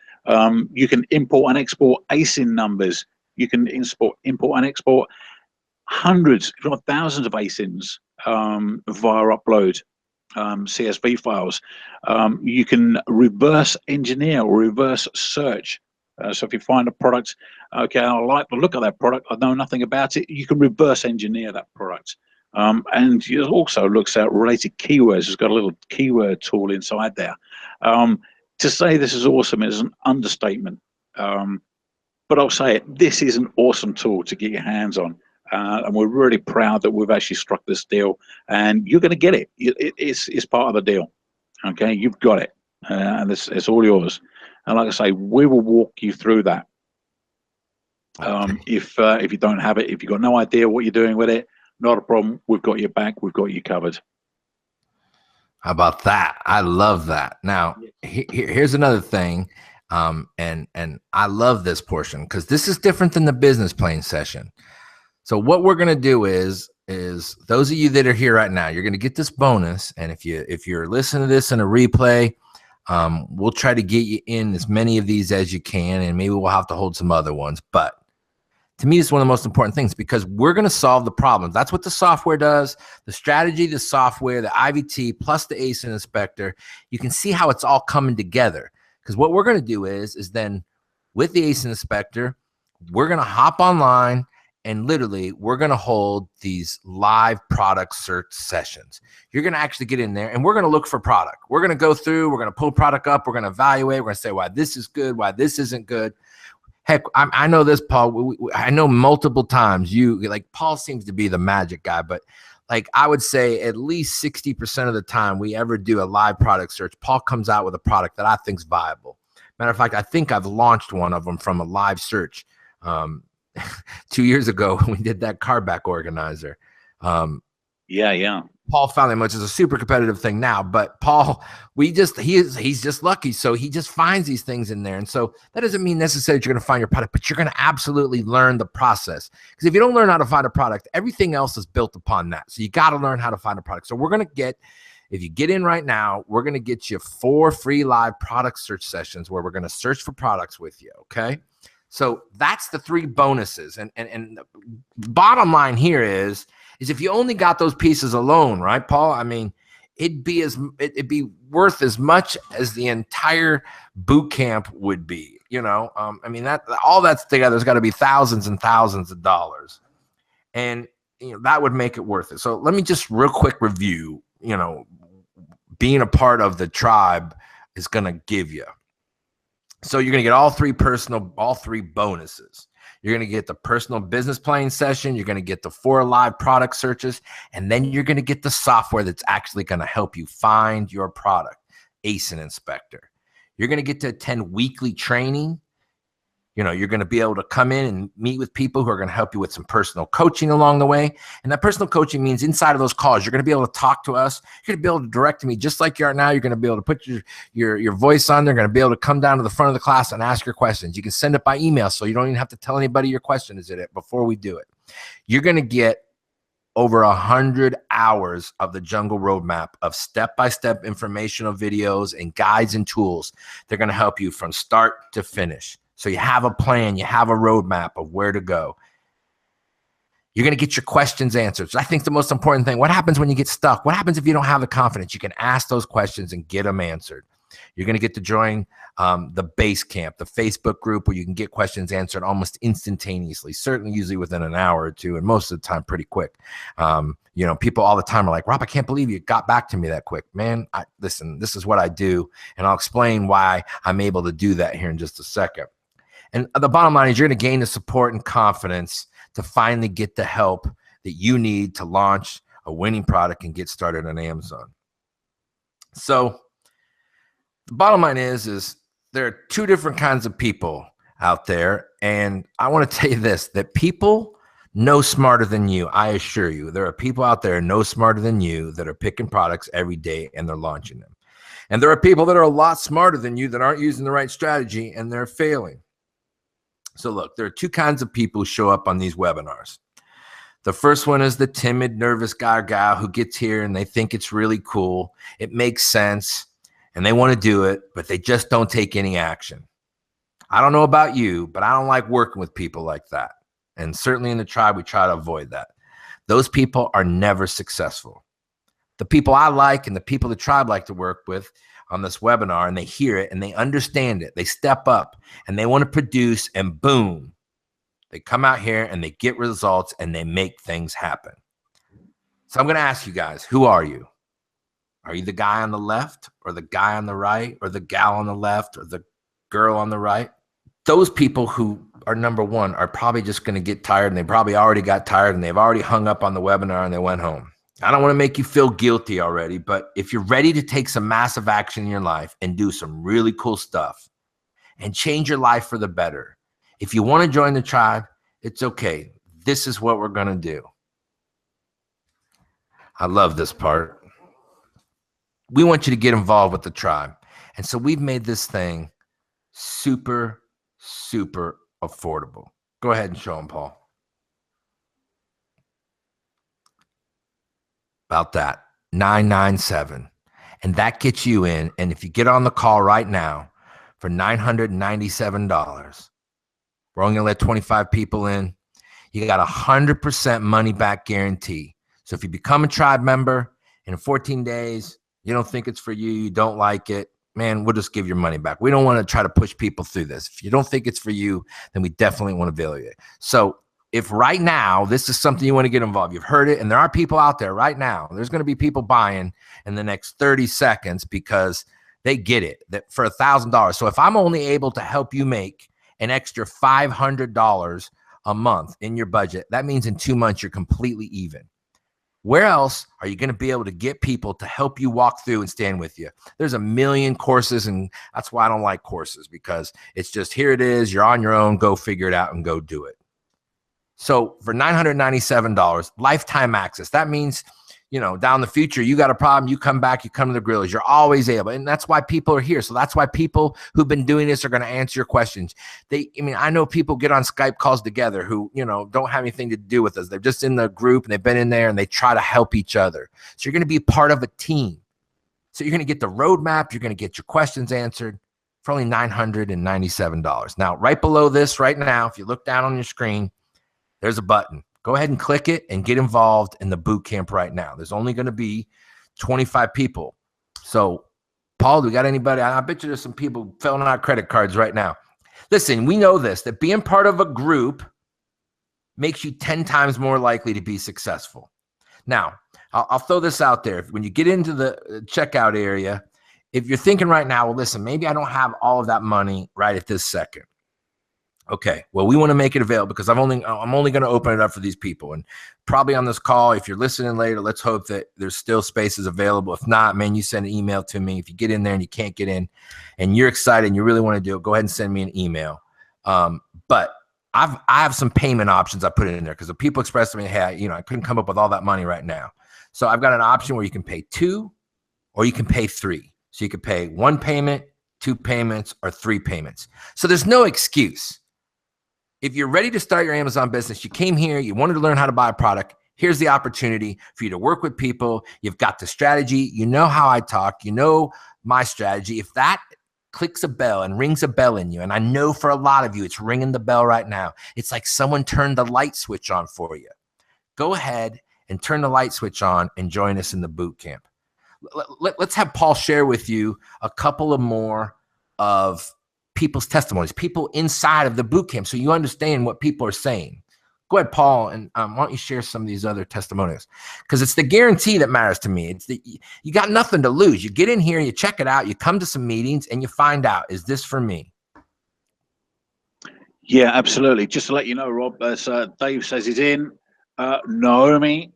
You can import and export ASIN numbers. You can import and export hundreds, if not thousands of ASINs via upload CSV files. You can reverse engineer or reverse search. So if you find a product, okay, I like the look of that product, I know nothing about it, you can reverse engineer that product. And it also looks at related keywords. It's got a little keyword tool inside there. To say this is awesome is an understatement. But I'll say it, this is an awesome tool to get your hands on. And we're really proud that we've actually struck this deal, and you're going to get it. It's part of the deal. Okay, you've got it, and it's all yours. And like I say, we will walk you through that. If you don't have it, if you've got no idea what you're doing with it, not a problem. We've got your back. We've got you covered. How about that? I love that. Now, here's another thing, and I love this portion because this is different than the business planning session. So what we're going to do is those of you that are here right now, you're going to get this bonus. And if you're listening to this in a replay, We'll try to get you in as many of these as you can, and maybe we'll have to hold some other ones. But to me, it's one of the most important things because we're going to solve the problems. That's what the software does. The strategy, the software, the IVT, plus the ASIN inspector. You can see how it's all coming together. Because what we're going to do is then with the ASIN inspector, we're going to hop online and literally we're going to hold these live product search sessions. You're going to actually get in there and we're going to look for product. We're going to go through, we're going to pull product up, we're going to evaluate, we're going to say why this is good, why this isn't good. Heck, I know this, Paul. I know multiple times Paul seems to be the magic guy, but like I would say at least 60% of the time we ever do a live product search, Paul comes out with a product that I think's viable. Matter of fact, I think I've launched one of them from a live search 2 years ago when we did that car back organizer. Yeah. Paul found them, which is a super competitive thing now. But Paul, he's just lucky. So he just finds these things in there. And so that doesn't mean necessarily you're going to find your product, but you're going to absolutely learn the process. Because if you don't learn how to find a product, everything else is built upon that. So you got to learn how to find a product. So we're going to if you get in right now, we're going to get you 4 free live product search sessions where we're going to search for products with you. Okay. So that's the 3 bonuses. And the bottom line here is if you only got those pieces alone, right, Paul? I mean, it'd be worth as much as the entire boot camp would be, I mean, that all that's together has got to be thousands and thousands of dollars. And that would make it worth it. So let me just real quick review, being a part of the tribe is going to give you. So you're going to get all 3 bonuses. You're going to get the personal business planning session. You're going to get the 4 live product searches. And then you're going to get the software that's actually going to help you find your product, ASIN inspector. You're going to get to attend weekly training. You're going to be able to come in and meet with people who are going to help you with some personal coaching along the way. And that personal coaching means inside of those calls, you're going to be able to talk to us. You're going to be able to direct me just like you are now. You're going to be able to put your voice on there. You're going to be able to come down to the front of the class and ask your questions. You can send it by email, so you don't even have to tell anybody your question is in it before we do it. You're going to get over 100 hours of the Jungle Roadmap of step-by-step informational videos and guides and tools. They're going to help you from start to finish. So you have a plan, you have a roadmap of where to go. You're going to get your questions answered. So I think the most important thing, what happens when you get stuck? What happens if you don't have the confidence? You can ask those questions and get them answered. You're going to get to join the base camp, the Facebook group where you can get questions answered almost instantaneously, certainly usually within an hour or 2, and most of the time pretty quick. People all the time are like, Rob, I can't believe you got back to me that quick. Man, listen, this is what I do, and I'll explain why I'm able to do that here in just a second. And the bottom line is you're going to gain the support and confidence to finally get the help that you need to launch a winning product and get started on Amazon. So the bottom line is there are 2 different kinds of people out there. And I want to tell you this, that people no smarter than you. I assure you, there are people out there no smarter than you that are picking products every day and they're launching them. And there are people that are a lot smarter than you that aren't using the right strategy and they're failing. So look, there are 2 kinds of people who show up on these webinars. The first one is the timid, nervous guy or gal who gets here and they think it's really cool. It makes sense and they want to do it, but they just don't take any action. I don't know about you, but I don't like working with people like that. And certainly in the tribe, we try to avoid that. Those people are never successful. The people I like and the people the tribe like to work with on this webinar, and they hear it and they understand it. They step up and they want to produce, and boom, they come out here and they get results and they make things happen. So I'm going to ask you guys, who are you? Are you the guy on the left or the guy on the right or the gal on the left or the girl on the right? Those people who are number 1 are probably just going to get tired, and they probably already got tired and they've already hung up on the webinar and they went home. I don't want to make you feel guilty already, but if you're ready to take some massive action in your life and do some really cool stuff and change your life for the better, if you want to join the tribe, it's okay. This is what we're going to do. I love this part. We want you to get involved with the tribe. And so we've made this thing super, super affordable. Go ahead and show them, Paul. About that, $997. And that gets you in. And if you get on the call right now for $997, we're only gonna let 25 people in. You got 100% money back guarantee. So if you become a tribe member in 14 days, you don't think it's for you, you don't like it, man, we'll just give your money back. We don't want to try to push people through this. If you don't think it's for you, then we definitely want to evaluate. So if right now this is something you want to get involved, you've heard it, and there are people out there right now, there's going to be people buying in the next 30 seconds because they get it, that for $1,000. So if I'm only able to help you make an extra $500 a month in your budget, that means in 2 months you're completely even. Where else are you going to be able to get people to help you walk through and stand with you? There's a million courses, and that's why I don't like courses, because it's just, here it is, you're on your own, go figure it out and go do it. So for $997, lifetime access, that means, you know, down the future, you got a problem, you come back, you come to the Gorillaz, you're always able. And that's why people are here. So that's why people who've been doing this are going to answer your questions. I know people get on Skype calls together who, you know, don't have anything to do with us. They're just in the group and they've been in there and they try to help each other. So you're going to be part of a team. So you're going to get the roadmap. You're going to get your questions answered for only $997. Now, right below this right now, if you look down on your screen, there's a button. Go ahead and click it and get involved in the boot camp right now. There's only going to be 25 people. So, Paul, do we got anybody? I bet you there's some people filling out credit cards right now. Listen, we know this, that being part of a group makes you 10 times more likely to be successful. Now, I'll throw this out there. When you get into the checkout area, if you're thinking right now, well, listen, maybe I don't have all of that money right at this second. Okay, well, we want to make it available because I'm only going to open it up for these people. And probably on this call, if you're listening later, let's hope that there's still spaces available. If not, man, you send an email to me. If you get in there and you can't get in and you're excited and you really want to do it, go ahead and send me an email. But I have some payment options I put in there because the people expressed to me, hey, I couldn't come up with all that money right now. So I've got an option where you can pay 2 or you can pay 3. So you could pay 1 payment, 2 payments, or 3 payments. So there's no excuse. If you're ready to start your Amazon business, you came here, you wanted to learn how to buy a product, here's the opportunity for you to work with people. You've got the strategy. You know how I talk. You know my strategy. If that clicks a bell and rings a bell in you, and I know for a lot of you, it's ringing the bell right now. It's like someone turned the light switch on for you. Go ahead and turn the light switch on and join us in the boot camp. Let's have Paul share with you a couple of more of people's testimonies, people inside of the boot camp, so you understand what people are saying. Go ahead, Paul, and why don't you share some of these other testimonials? Because it's the guarantee that matters to me. It's you got nothing to lose. You get in here, you check it out, you come to some meetings, and you find out, is this for me? Yeah, absolutely. Just to let you know, Rob, as Dave says he's in. Naomi,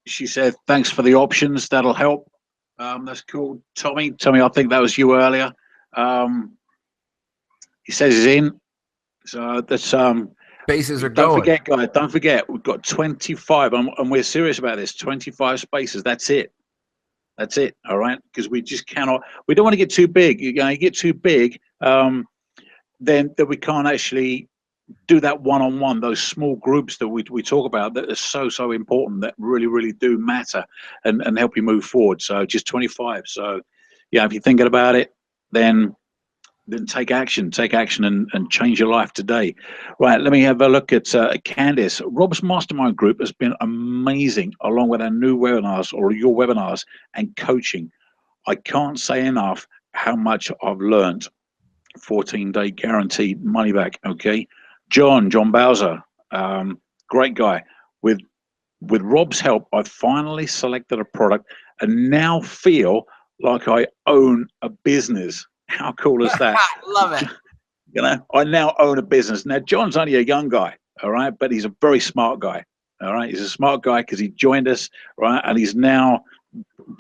she said, thanks for the options. That'll help. That's cool. Tommy, I think that was you earlier. He says he's in. So that's spaces are don't going. Forget, guys, don't forget, we've got 25, and we're serious about this. 25 spaces. That's it. That's it. All right, because we just cannot. We don't want to get too big. You get too big, then we can't actually do that one-on-one. Those small groups that we talk about that are so important, that really do matter and help you move forward. So just 25. So yeah, if you're thinking about it, then take action and change your life today. Right, let me have a look at Candice. Rob's mastermind group has been amazing, along with our new webinars or your webinars and coaching. I can't say enough how much I've learned. 14-day guaranteed money back. Okay, John Bowser, great guy. With Rob's help, I finally selected a product and now feel like I own a business. How cool is that? Love it. I now own a business. Now, John's only a young guy, all right, but he's a very smart guy, all right. He's a smart guy because he joined us, right, and he's now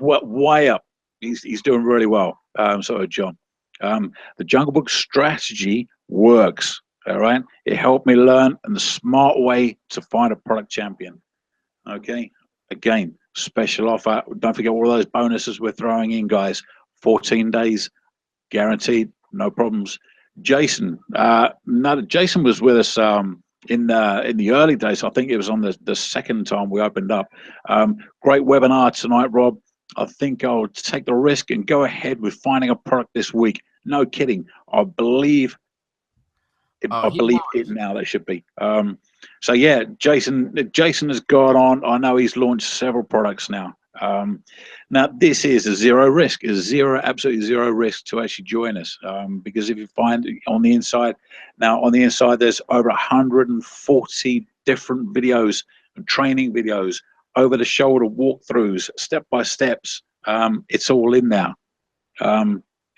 way up. He's doing really well. So, John, the Jungle Book strategy works, all right. It helped me learn the smart way to find a product champion. Okay, again, special offer. Don't forget all those bonuses we're throwing in, guys. 14 days. Guaranteed, no problems. Jason, Jason was with us in the early days. I think it was on the second time we opened up. Great webinar tonight, Rob. I think I'll take the risk and go ahead with finding a product this week. No kidding. I believe it now. They should be. So yeah, Jason has gone on. I know he's launched several products now. Now this is a zero risk, absolutely zero risk to actually join us. Because if you find on the inside, there's over 140 different videos and training videos, over the shoulder walkthroughs, step by steps. It's all in there.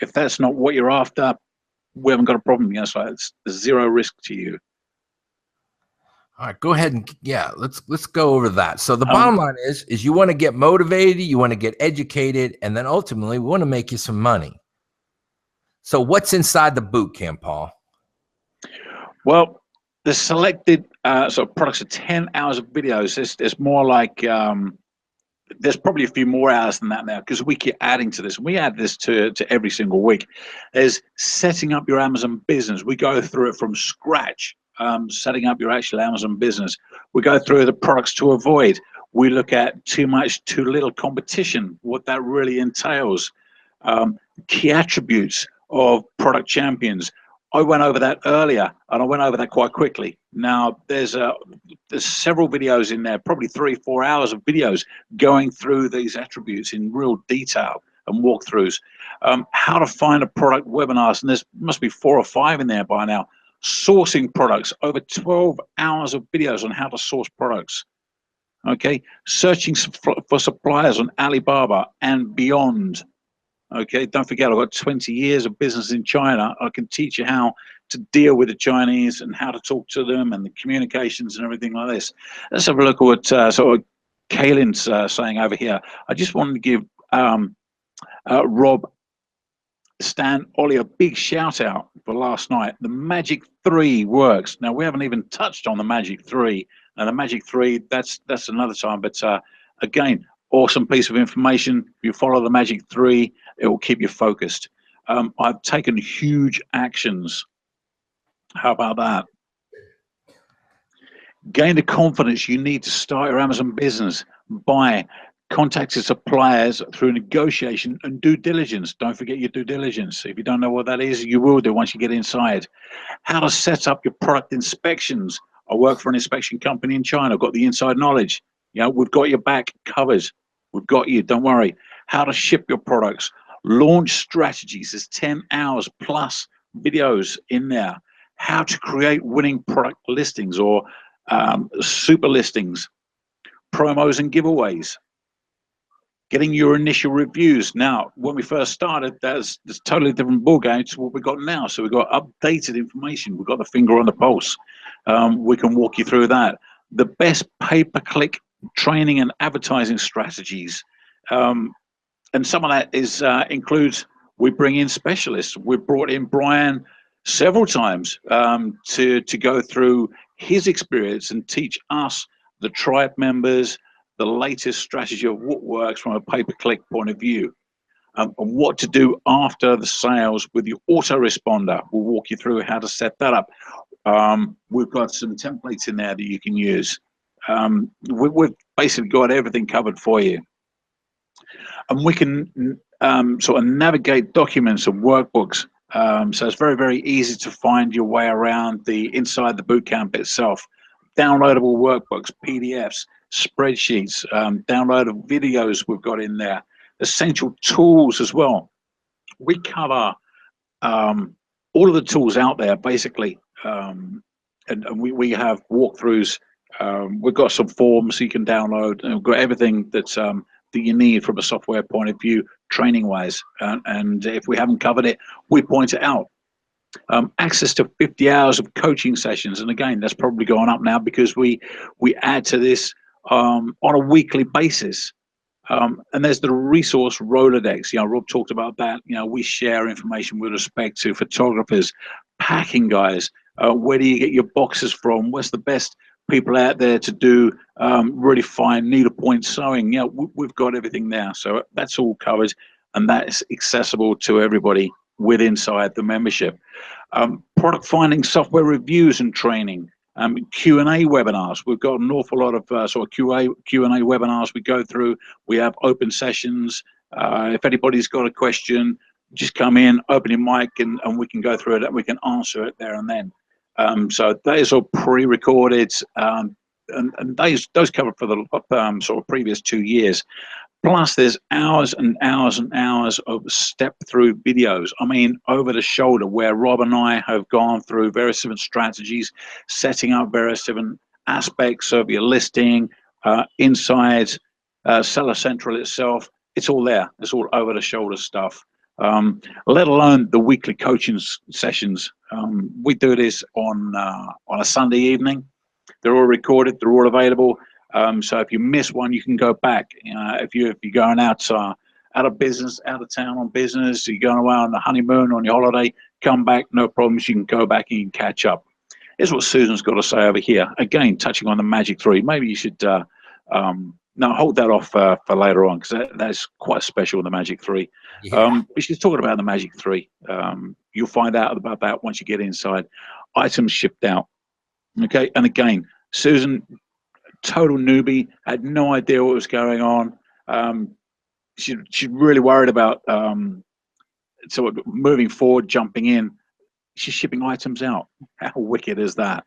If that's not what you're after, we haven't got a problem. You know, so it's zero risk to you. All right, go ahead and let's go over that. So the bottom line is you want to get motivated, you want to get educated, and then ultimately we want to make you some money. So what's inside the boot camp, Paul? Well, the selected sort of products are 10 hours of videos. There's more like there's probably a few more hours than that now, because we keep adding to this. We add this to every single week. There's setting up your Amazon business. We go through it from scratch. Setting up your actual Amazon business. We go through the products to avoid. We look at too much, too little competition, what that really entails. Key attributes of product champions. I went over that earlier, and I went over that quite quickly. Now there's several videos in there, probably 3-4 hours of videos going through these attributes in real detail and walkthroughs. How to find a product webinars, and there's must be 4 or 5 in there by now. Sourcing products, over 12 hours of videos on how to source products. Okay, searching for suppliers on Alibaba and beyond. Okay, don't forget, I've got 20 years of business in China. I can teach you how to deal with the Chinese and how to talk to them and the communications and everything like this. Let's have a look at what sort of Kaylin's saying over here. I just wanted to give Rob, Stan, Ollie a big shout out for last night. The Magic 3 works. Now we haven't even touched on the Magic 3. Now the Magic 3, that's another time. But again, awesome piece of information. If you follow the Magic 3, it will keep you focused. I've taken huge actions. How about that? Gain the confidence you need to start your Amazon business by contacting suppliers through negotiation and due diligence. Don't forget your due diligence. If you don't know what that is, you will do once you get inside. How to set up your product inspections. I work for an inspection company in China. I've got the inside knowledge. You know, we've got your back covered. We've got you. Don't worry. How to ship your products. Launch strategies. There's 10 hours plus videos in there. How to create winning product listings or super listings, promos and giveaways. Getting your initial reviews. Now, when we first started, there's totally different ballgame to what we've got now. So we've got updated information. We've got the finger on the pulse. We can walk you through that. The best pay-per-click training and advertising strategies. And some of that is includes, we bring in specialists. We've brought in Brian several times to go through his experience and teach us, the tribe members, the latest strategy of what works from a pay-per-click point of view, and what to do after the sales with your autoresponder. We'll walk you through how to set that up. We've got some templates in there that you can use. We've basically got everything covered for you. And we can sort of navigate documents and workbooks. So it's very, very easy to find your way around inside the bootcamp itself. Downloadable workbooks, PDFs, spreadsheets, downloadable videos we've got in there, essential tools as well. We cover all of the tools out there basically, and we have walkthroughs. We've got some forms you can download, and we've got everything that you need from a software point of view, training wise, and if we haven't covered it, we point it out. Access to 50 hours of coaching sessions, and again, that's probably going up now because we add to this on a weekly basis. And there's the resource Rolodex. You know, Rob talked about that. You know, we share information with respect to photographers, packing guys. Where do you get your boxes from? What's the best people out there to do really fine needlepoint sewing? You know, we've got everything there. So that's all covered, and that's accessible to everybody with inside the membership. Product finding software reviews and training. Q&A webinars. We've got an awful lot of sort of Q&A webinars we go through. We have open sessions. If anybody's got a question, just come in, open your mic, and we can go through it and we can answer it there and then. So those are pre-recorded, and those cover for the sort of previous 2 years. Plus, there's hours and hours and hours of step-through videos. I mean, over the shoulder, where Rob and I have gone through various different strategies, setting up various different aspects of your listing, inside Seller Central itself. It's all there. It's all over-the-shoulder stuff. Let alone the weekly coaching sessions. We do this on a Sunday evening. They're all recorded. They're all available. So if you miss one, you can go back. If you're going out of business, out of town on business, you're going away on the honeymoon, on your holiday, come back, no problems. You can go back and you can catch up. Here's what Susan's got to say over here. Again, touching on the Magic 3. Maybe you should no, hold that off for later on, because that's quite special, the Magic 3. Yeah. But she's talking about the Magic 3. You'll find out about that once you get inside. Items shipped out. Okay, and again, Susan, total newbie, had no idea what was going on. She's really worried about so moving forward, jumping in. She's shipping items out. How wicked is that?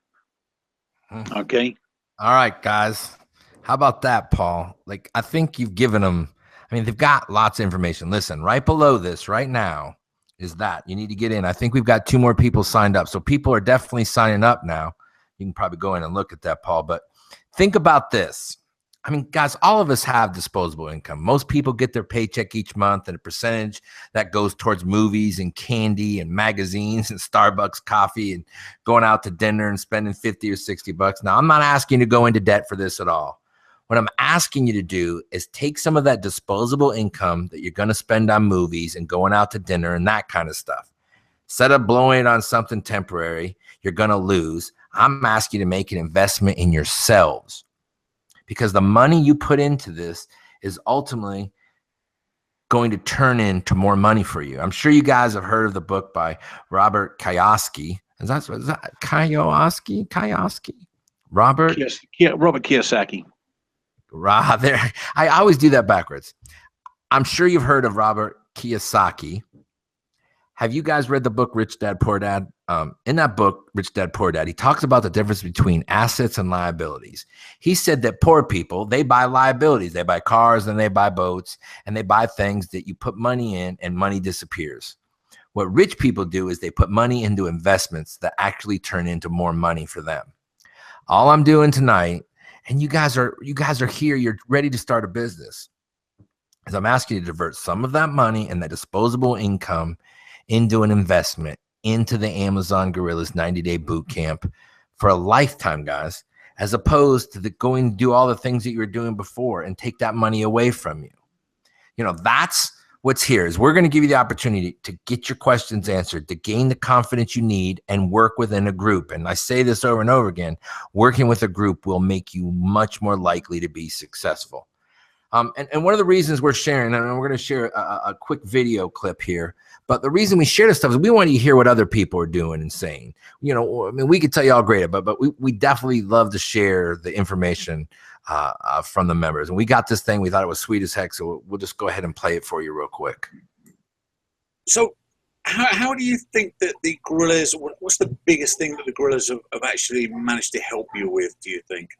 Okay. All right, guys. How about that, Paul? Like, I think you've given them, I mean, they've got lots of information. Listen, right below this right now is that you need to get in. I think we've got 2 more people signed up. So people are definitely signing up now. You can probably go in and look at that, Paul. But think about this. I mean, guys, all of us have disposable income. Most people get their paycheck each month, and a percentage that goes towards movies and candy and magazines and Starbucks coffee and going out to dinner and spending 50 or 60 bucks. Now, I'm not asking you to go into debt for this at all. What I'm asking you to do is take some of that disposable income that you're going to spend on movies and going out to dinner and that kind of stuff. Instead of blowing it on something temporary you're going to lose, I'm asking you to make an investment in yourselves, because the money you put into this is ultimately going to turn into more money for you. I'm sure you guys have heard of the book by Robert Kiyosaki. Is that Kiyosaki? Robert Kiyosaki. I always do that backwards. I'm sure you've heard of Robert Kiyosaki. Have you guys read the book Rich Dad Poor Dad? In that book, Rich Dad Poor Dad, he talks about the difference between assets and liabilities. He said that poor people, they buy liabilities. They buy cars and they buy boats and they buy things that you put money in and money disappears. What rich people do is they put money into investments that actually turn into more money for them. All I'm doing tonight, and you guys are here, you're ready to start a business, is I'm asking you to divert some of that money and that disposable income into an investment into the Amazon Gorillaz 90-day bootcamp for a lifetime, guys, as opposed to going to do all the things that you were doing before and take that money away from you. You know, that's what's here. Is we're going to give you the opportunity to get your questions answered, to gain the confidence you need and work within a group. And I say this over and over again, working with a group will make you much more likely to be successful. And one of the reasons we're sharing, and we're going to share a quick video clip here, but the reason we share this stuff is we want you to hear what other people are doing and saying. You know, I mean, we could tell you all great, but we definitely love to share the information from the members. And we got this thing, we thought it was sweet as heck, so we'll just go ahead and play it for you real quick. So how do you think that the Gorillaz, what's the biggest thing that the Gorillaz have actually managed to help you with, do you think?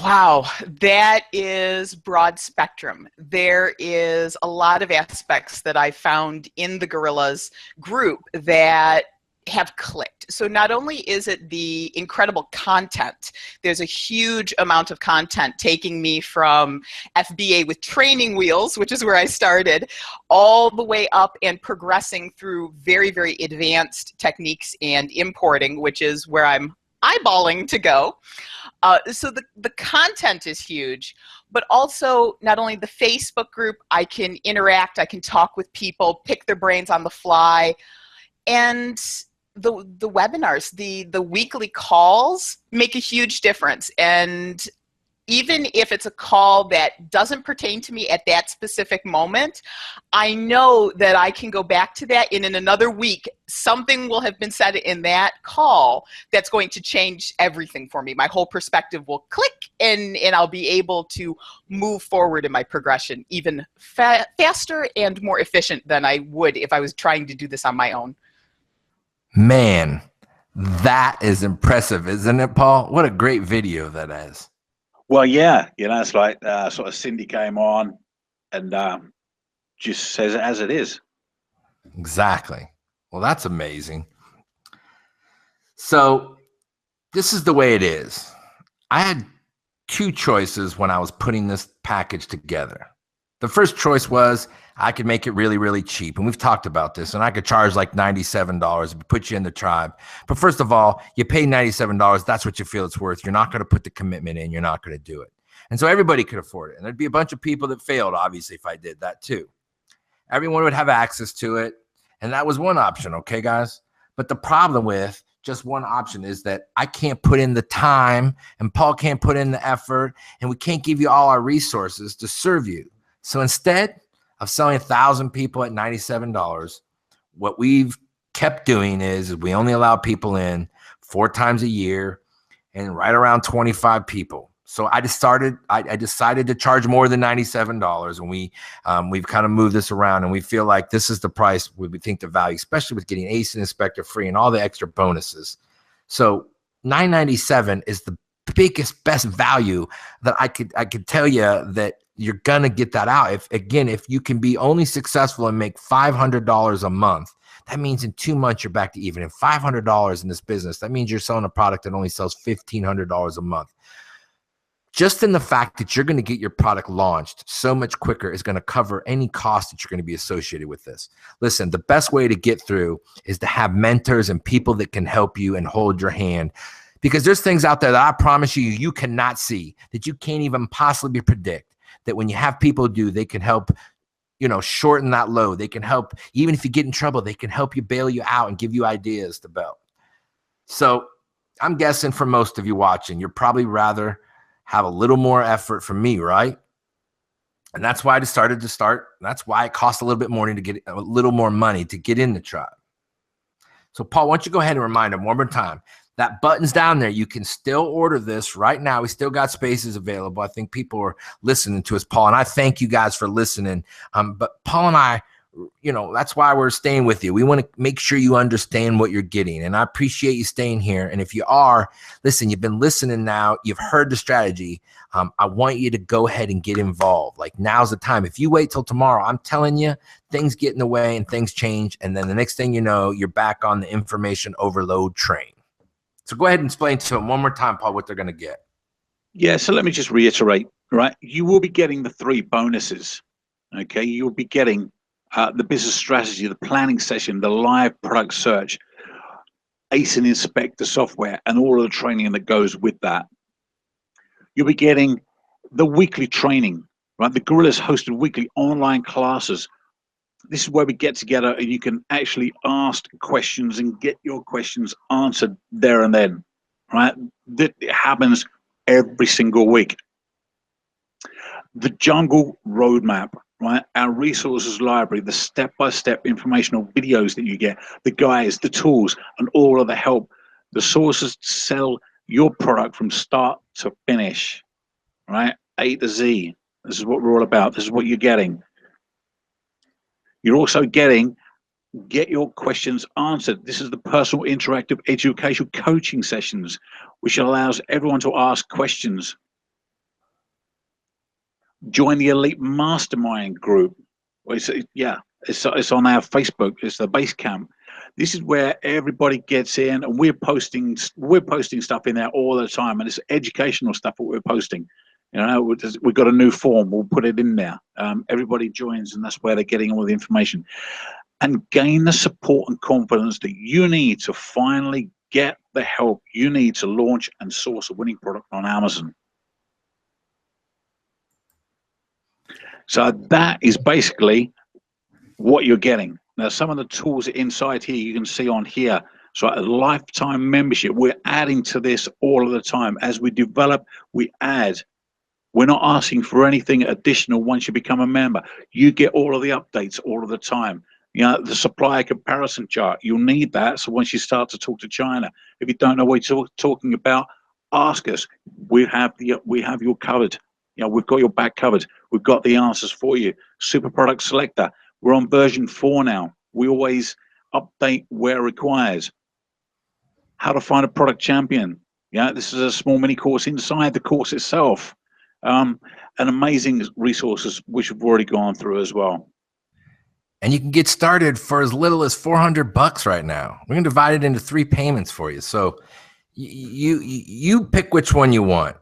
Wow, that is broad spectrum. There is a lot of aspects that I found in the Gorillaz group that have clicked. So not only is it the incredible content, there's a huge amount of content taking me from FBA with training wheels, which is where I started, all the way up and progressing through very, very advanced techniques and importing, which is where I'm eyeballing to go. So the content is huge, but also not only the Facebook group, I can interact, I can talk with people, pick their brains on the fly, and the webinars, the weekly calls make a huge difference. And even if it's a call that doesn't pertain to me at that specific moment, I know that I can go back to that, and in another week, something will have been said in that call that's going to change everything for me. My whole perspective will click, and I'll be able to move forward in my progression even faster and more efficient than I would if I was trying to do this on my own. Man, that is impressive, isn't it, Paul? What a great video that is. Well, yeah, you know, it's like sort of Cindy came on and just says it as it is. Exactly. Well, that's amazing. So this is the way it is. I had two choices when I was putting this package together. The first choice was I could make it really, really cheap. And we've talked about this. And I could charge like $97 to put you in the tribe. But first of all, you pay $97. That's what you feel it's worth. You're not going to put the commitment in. You're not going to do it. And so everybody could afford it. And there'd be a bunch of people that failed, obviously, if I did that too. Everyone would have access to it. And that was one option. Okay, guys? But the problem with just one option is that I can't put in the time and Paul can't put in the effort and we can't give you all our resources to serve you. So instead of selling 1,000 people at $97, what we've kept doing is we only allow people in 4 times a year and right around 25 people. So I decided to charge more than $97, and we've kind of moved this around, and we feel like this is the price we think the value, especially with getting ACE and Inspector free and all the extra bonuses. So $997 is the biggest, best value that I could tell you that you're gonna get that out. If you can be only successful and make $500 a month, that means in 2 months you're back to even. And $500 in this business, that means you're selling a product that only sells $1,500 a month. Just in the fact that you're going to get your product launched so much quicker is going to cover any cost that you're going to be associated with this. Listen, the best way to get through is to have mentors and people that can help you and hold your hand, because there's things out there that I promise you cannot see, that you can't even possibly predict, that when you have people do, they can help, shorten that load. They can help, even if you get in trouble, they can help you bail you out and give you ideas to build. So I'm guessing for most of you watching, you're probably rather have a little more effort from me, right? And that's why I decided to start. That's why it costs a little bit more to get a little more money to get in the tribe. So Paul, why don't you go ahead and remind them one more time, that button's down there. You can still order this right now. We still got spaces available. I think people are listening to us, Paul, and I thank you guys for listening. But Paul and I, that's why we're staying with you. We want to make sure you understand what you're getting. And I appreciate you staying here. And if you are, listen, you've been listening now, you've heard the strategy. I want you to go ahead and get involved. Like, now's the time. If you wait till tomorrow, I'm telling you, things get in the way and things change. And then the next thing you know, you're back on the information overload train. So go ahead and explain to them one more time, Paul, what they're going to get. Yeah, so let me just reiterate, right? You will be getting the 3 bonuses, okay? You'll be getting the business strategy, the planning session, the live product search, ACE and Inspector software, and all of the training that goes with that. You'll be getting the weekly training, right? The Gorillaz hosted weekly online classes. This is where we get together and you can actually ask questions and get your questions answered there and then, right? That happens every single week. The Jungle Roadmap, right? Our resources library, the step-by-step informational videos that you get, the guides, the tools, and all of the help, the sources to sell your product from start to finish, right? A to Z. This is what we're all about. This is what you're getting. You're also getting get your questions answered. This is the personal interactive educational coaching sessions, which allows everyone to ask questions. Join the elite mastermind group. It's on our Facebook. It's the Bootcamp. This is where everybody gets in, and we're posting stuff in there all the time, and it's educational stuff that we're posting. We've got a new form. We'll put it in there. Everybody joins, and that's where they're getting all the information. And gain the support and confidence that you need to finally get the help you need to launch and source a winning product on Amazon. So that is basically what you're getting. Now, some of the tools inside here you can see on here. So a lifetime membership, we're adding to this all of the time. As we develop, we add. We're not asking for anything additional once you become a member. You get all of the updates all of the time. You know, the supplier comparison chart, you'll need that. So once you start to talk to China, if you don't know what you're talking about, ask us. We have you covered. You know, we've got your back covered. We've got the answers for you. Super product selector. We're on version 4 now. We always update where required. How to find a product champion. Yeah, this is a small mini course inside the course itself. And amazing resources which we've already gone through as well. And you can get started for as little as $400 right now. We're gonna divide it into 3 payments for you. So you pick which one you want.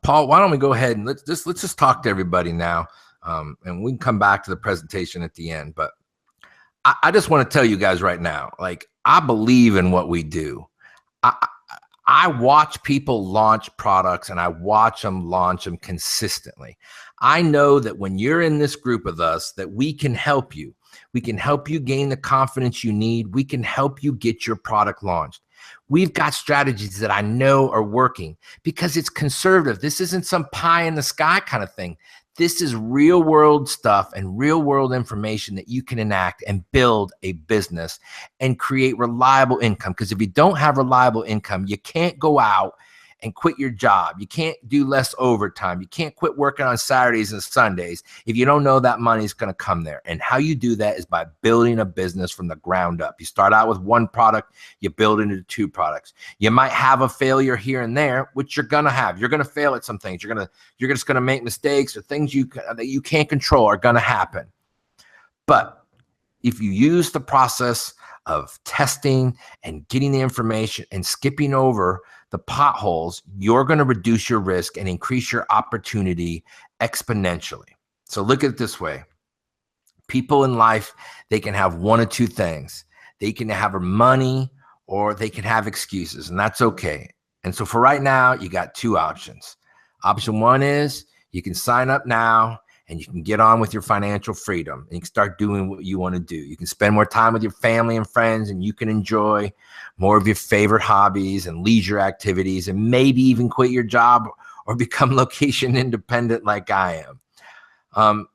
Paul, why don't we go ahead and let's just talk to everybody now, and we can come back to the presentation at the end. But I just want to tell you guys right now, like, I believe in what we do. I watch people launch products, and I watch them launch them consistently. I know that when you're in this group with us, that we can help you. We can help you gain the confidence you need. We can help you get your product launched. We've got strategies that I know are working because it's conservative. This isn't some pie in the sky kind of thing. This is real world stuff and real world information that you can enact and build a business and create reliable income. Because if you don't have reliable income, you can't go out and quit your job. You can't do less overtime. You can't quit working on Saturdays and Sundays if you don't know that money's going to come there. And how you do that is by building a business from the ground up. You start out with 1 product, you build into 2 products. You might have a failure here and there, which you're going to have. You're going to fail at some things. You're just going to make mistakes, or things that you can't control are going to happen. But if you use the process of testing and getting the information and skipping over the potholes, you're going to reduce your risk and increase your opportunity exponentially. So look at it this way. People in life, they can have 1 or 2 things. They can have money, or they can have excuses, and that's okay. And so for right now, you got 2 options. Option 1 is you can sign up now and you can get on with your financial freedom, and you can start doing what you want to do. You can spend more time with your family and friends, and you can enjoy more of your favorite hobbies and leisure activities, and maybe even quit your job or become location independent like I am.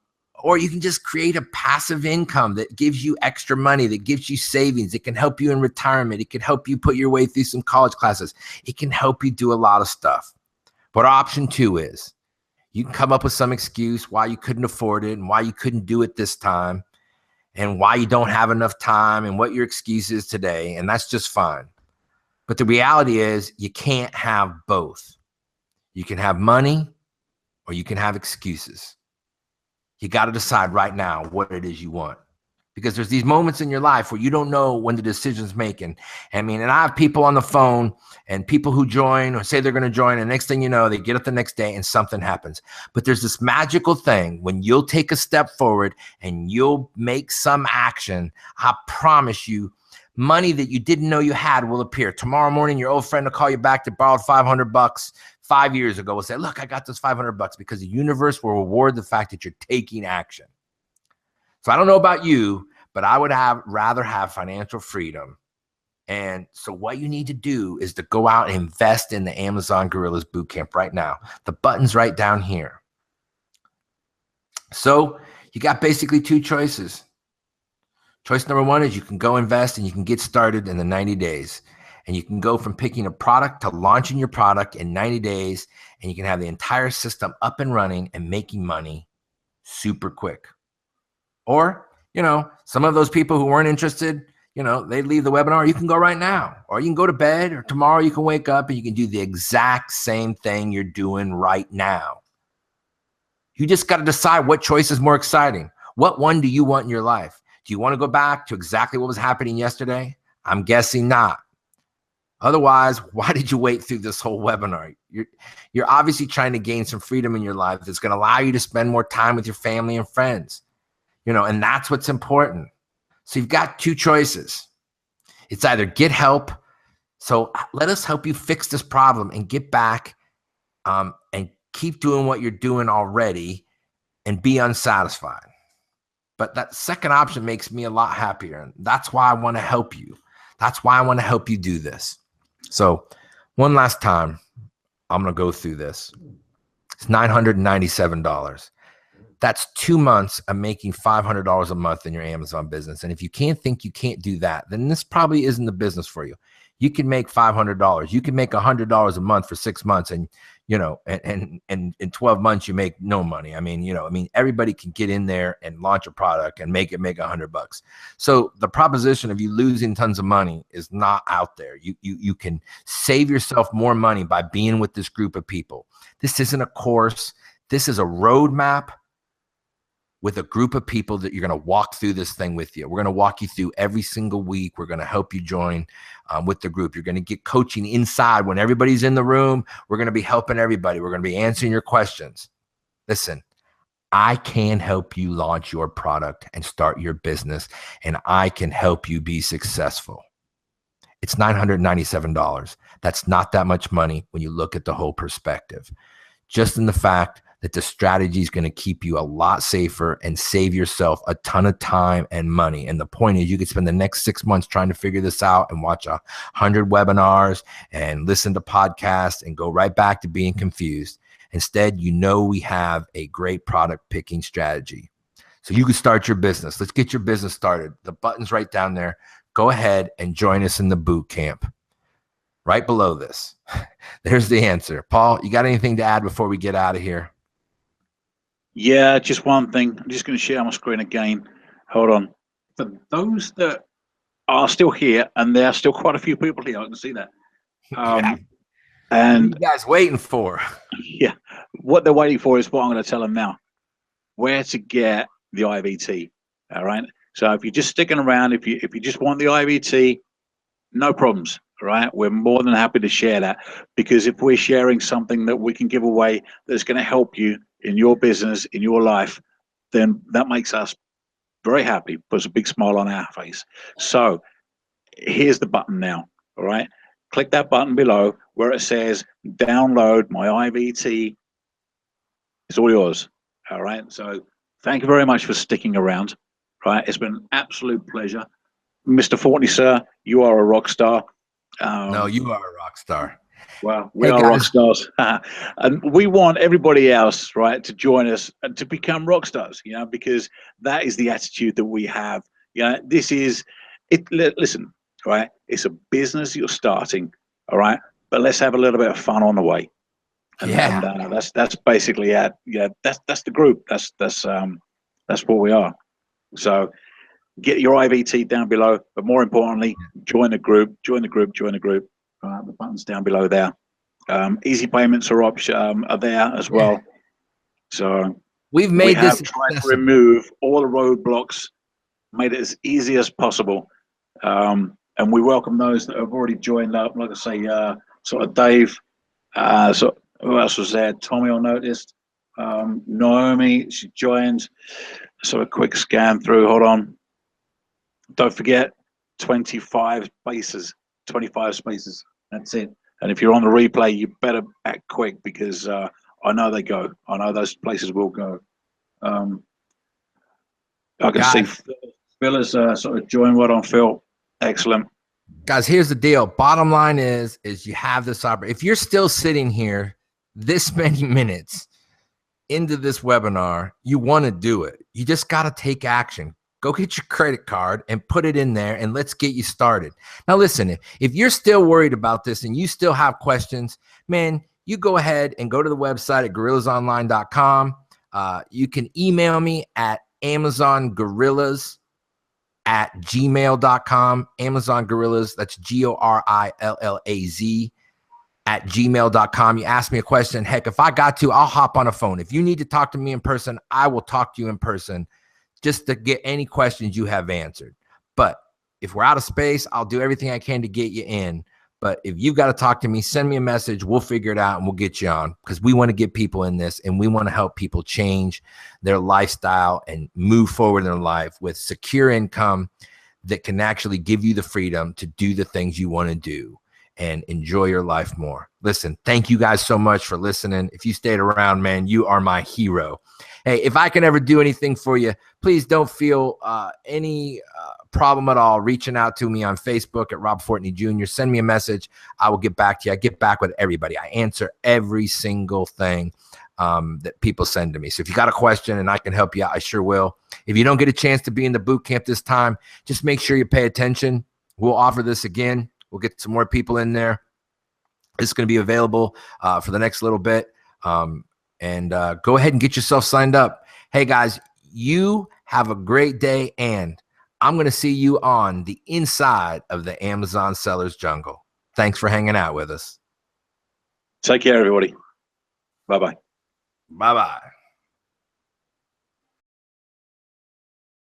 Or you can just create a passive income that gives you extra money, that gives you savings. It can help you in retirement. It can help you put your way through some college classes. It can help you do a lot of stuff. But option 2 is you can come up with some excuse why you couldn't afford it and why you couldn't do it this time and why you don't have enough time and what your excuse is today. And that's just fine. But the reality is you can't have both. You can have money or you can have excuses. You got to decide right now what it is you want. Because there's these moments in your life where you don't know when the decision's making. I mean, and I have people on the phone and people who join or say they're going to join, and next thing you know, they get up the next day and something happens. But there's this magical thing when you'll take a step forward and you'll make some action. I promise you, money that you didn't know you had will appear. Tomorrow morning, your old friend will call you back that borrowed $500 5 years ago. Will say, look, I got this $500 because the universe will reward the fact that you're taking action. So I don't know about you, but I would rather have financial freedom. And so what you need to do is to go out and invest in the Amazon Gorillaz Bootcamp right now. The button's right down here. So you got basically 2 choices. Choice number 1 is you can go invest and you can get started in the 90 days. And you can go from picking a product to launching your product in 90 days. And you can have the entire system up and running and making money super quick. Or, you know, some of those people who weren't interested, you know, they leave the webinar. You can go right now, or you can go to bed, or tomorrow you can wake up and you can do the exact same thing you're doing right now. You just got to decide what choice is more exciting. What one do you want in your life? Do you want to go back to exactly what was happening yesterday? I'm guessing not. Otherwise, why did you wait through this whole webinar? You're obviously trying to gain some freedom in your life that's going to allow you to spend more time with your family and friends. You know, and that's what's important. So you've got 2 choices. It's either get help. So let us help you fix this problem and get back and keep doing what you're doing already and be unsatisfied. But that second option makes me a lot happier. And that's why I want to help you. That's why I want to help you do this. So one last time, I'm going to go through this. It's $997. That's 2 months of making $500 a month in your Amazon business. And if you can't do that, then this probably isn't the business for you. You can make $500. You can make $100 a month for 6 months, and and in 12 months you make no money. I mean, everybody can get in there and launch a product and make $100. So the proposition of you losing tons of money is not out there. You can save yourself more money by being with this group of people. This isn't a course. This is a roadmap with a group of people that you're going to walk through this thing with you. We're going to walk you through every single week. We're going to help you join with the group. You're going to get coaching inside when everybody's in the room. We're going to be helping everybody. We're going to be answering your questions. Listen, I can help you launch your product and start your business, and I can help you be successful. It's $997. That's not that much money when you look at the whole perspective. Just in the fact that the strategy is going to keep you a lot safer and save yourself a ton of time and money. And the point is, you could spend the next 6 months trying to figure this out and watch 100 webinars and listen to podcasts and go right back to being confused. Instead, we have a great product picking strategy. So you can start your business. Let's get your business started. The button's right down there. Go ahead and join us in the boot camp. Right below this. There's the answer. Paul, you got anything to add before we get out of here? Yeah, just one thing. I'm just going to share my screen again. Hold on. For those that are still here, and there are still quite a few people here, I can see that. Yeah. And what are you guys waiting for? Yeah, what they're waiting for is what I'm going to tell them now. Where to get the IVT. All right. So if you're just sticking around, if you just want the IVT, no problems. All right. We're more than happy to share that, because if we're sharing something that we can give away that's going to help you in your business, in your life, then that makes us very happy, puts a big smile on our face. So here's the button now. All right. Click that button below where it says download my IVT. It's all yours. All right. So thank you very much for sticking around. Right. It's been an absolute pleasure. Mr. Fortney, sir, you are a rock star. No, you are a rock star. Well, we are rock stars. And we want everybody else, right, to join us and to become rock stars, because that is the attitude that we have. This is it. Listen, right, it's a business you're starting, all right, but let's have a little bit of fun on the way. And that's basically it. Yeah, that's the group. That's what we are. So get your IVT down below, but more importantly, join the group. The button's down below there. Easy payments are there as well. So we've made this tried to remove all the roadblocks, made it as easy as possible. And we welcome those that have already joined up. Like I say, sort of Dave. So who else was there? Tommy, I noticed. Naomi, she joined. So a quick scan through. Hold on. Don't forget, 25 spaces. That's it. And if you're on the replay, you better act quick, because I know they go. I know those places will go. I can see Phil has sort of joined. What on, Phil? Excellent. Guys, here's the deal. Bottom line is you have this opportunity. If you're still sitting here this many minutes into this webinar, you want to do it. You just got to take action. Go get your credit card and put it in there, and let's get you started. Now, listen, if you're still worried about this and you still have questions, man, you go ahead and go to the website at gorillazonline.com. You can email me at amazongorillas@gmail.com. Amazon Gorillaz, that's GORILLAZ @gmail.com. You ask me a question. Heck, if I got to, I'll hop on a phone. If you need to talk to me in person, I will talk to you in person, just to get any questions you have answered. But if we're out of space, I'll do everything I can to get you in. But if you've got to talk to me, send me a message. We'll figure it out and we'll get you on, because we want to get people in this, and we want to help people change their lifestyle and move forward in their life with secure income that can actually give you the freedom to do the things you want to do and enjoy your life more. Listen, thank you guys so much for listening. If you stayed around, man, you are my hero. Hey, if I can ever do anything for you, please don't feel any problem at all reaching out to me on Facebook at Rob Fortney Jr. Send me a message. I will get back to you. I get back with everybody. I answer every single thing. that people send to me. So if you got a question and I can help you out, I sure will. If you don't get a chance to be in the boot camp this time, just make sure you pay attention. We'll offer this again. We'll get some more people in there. It's going to be available for the next little bit. Go ahead and get yourself signed up. Hey, guys, you have a great day, and I'm going to see you on the inside of the Amazon Sellers Jungle. Thanks for hanging out with us. Take care, everybody. Bye-bye. Bye-bye.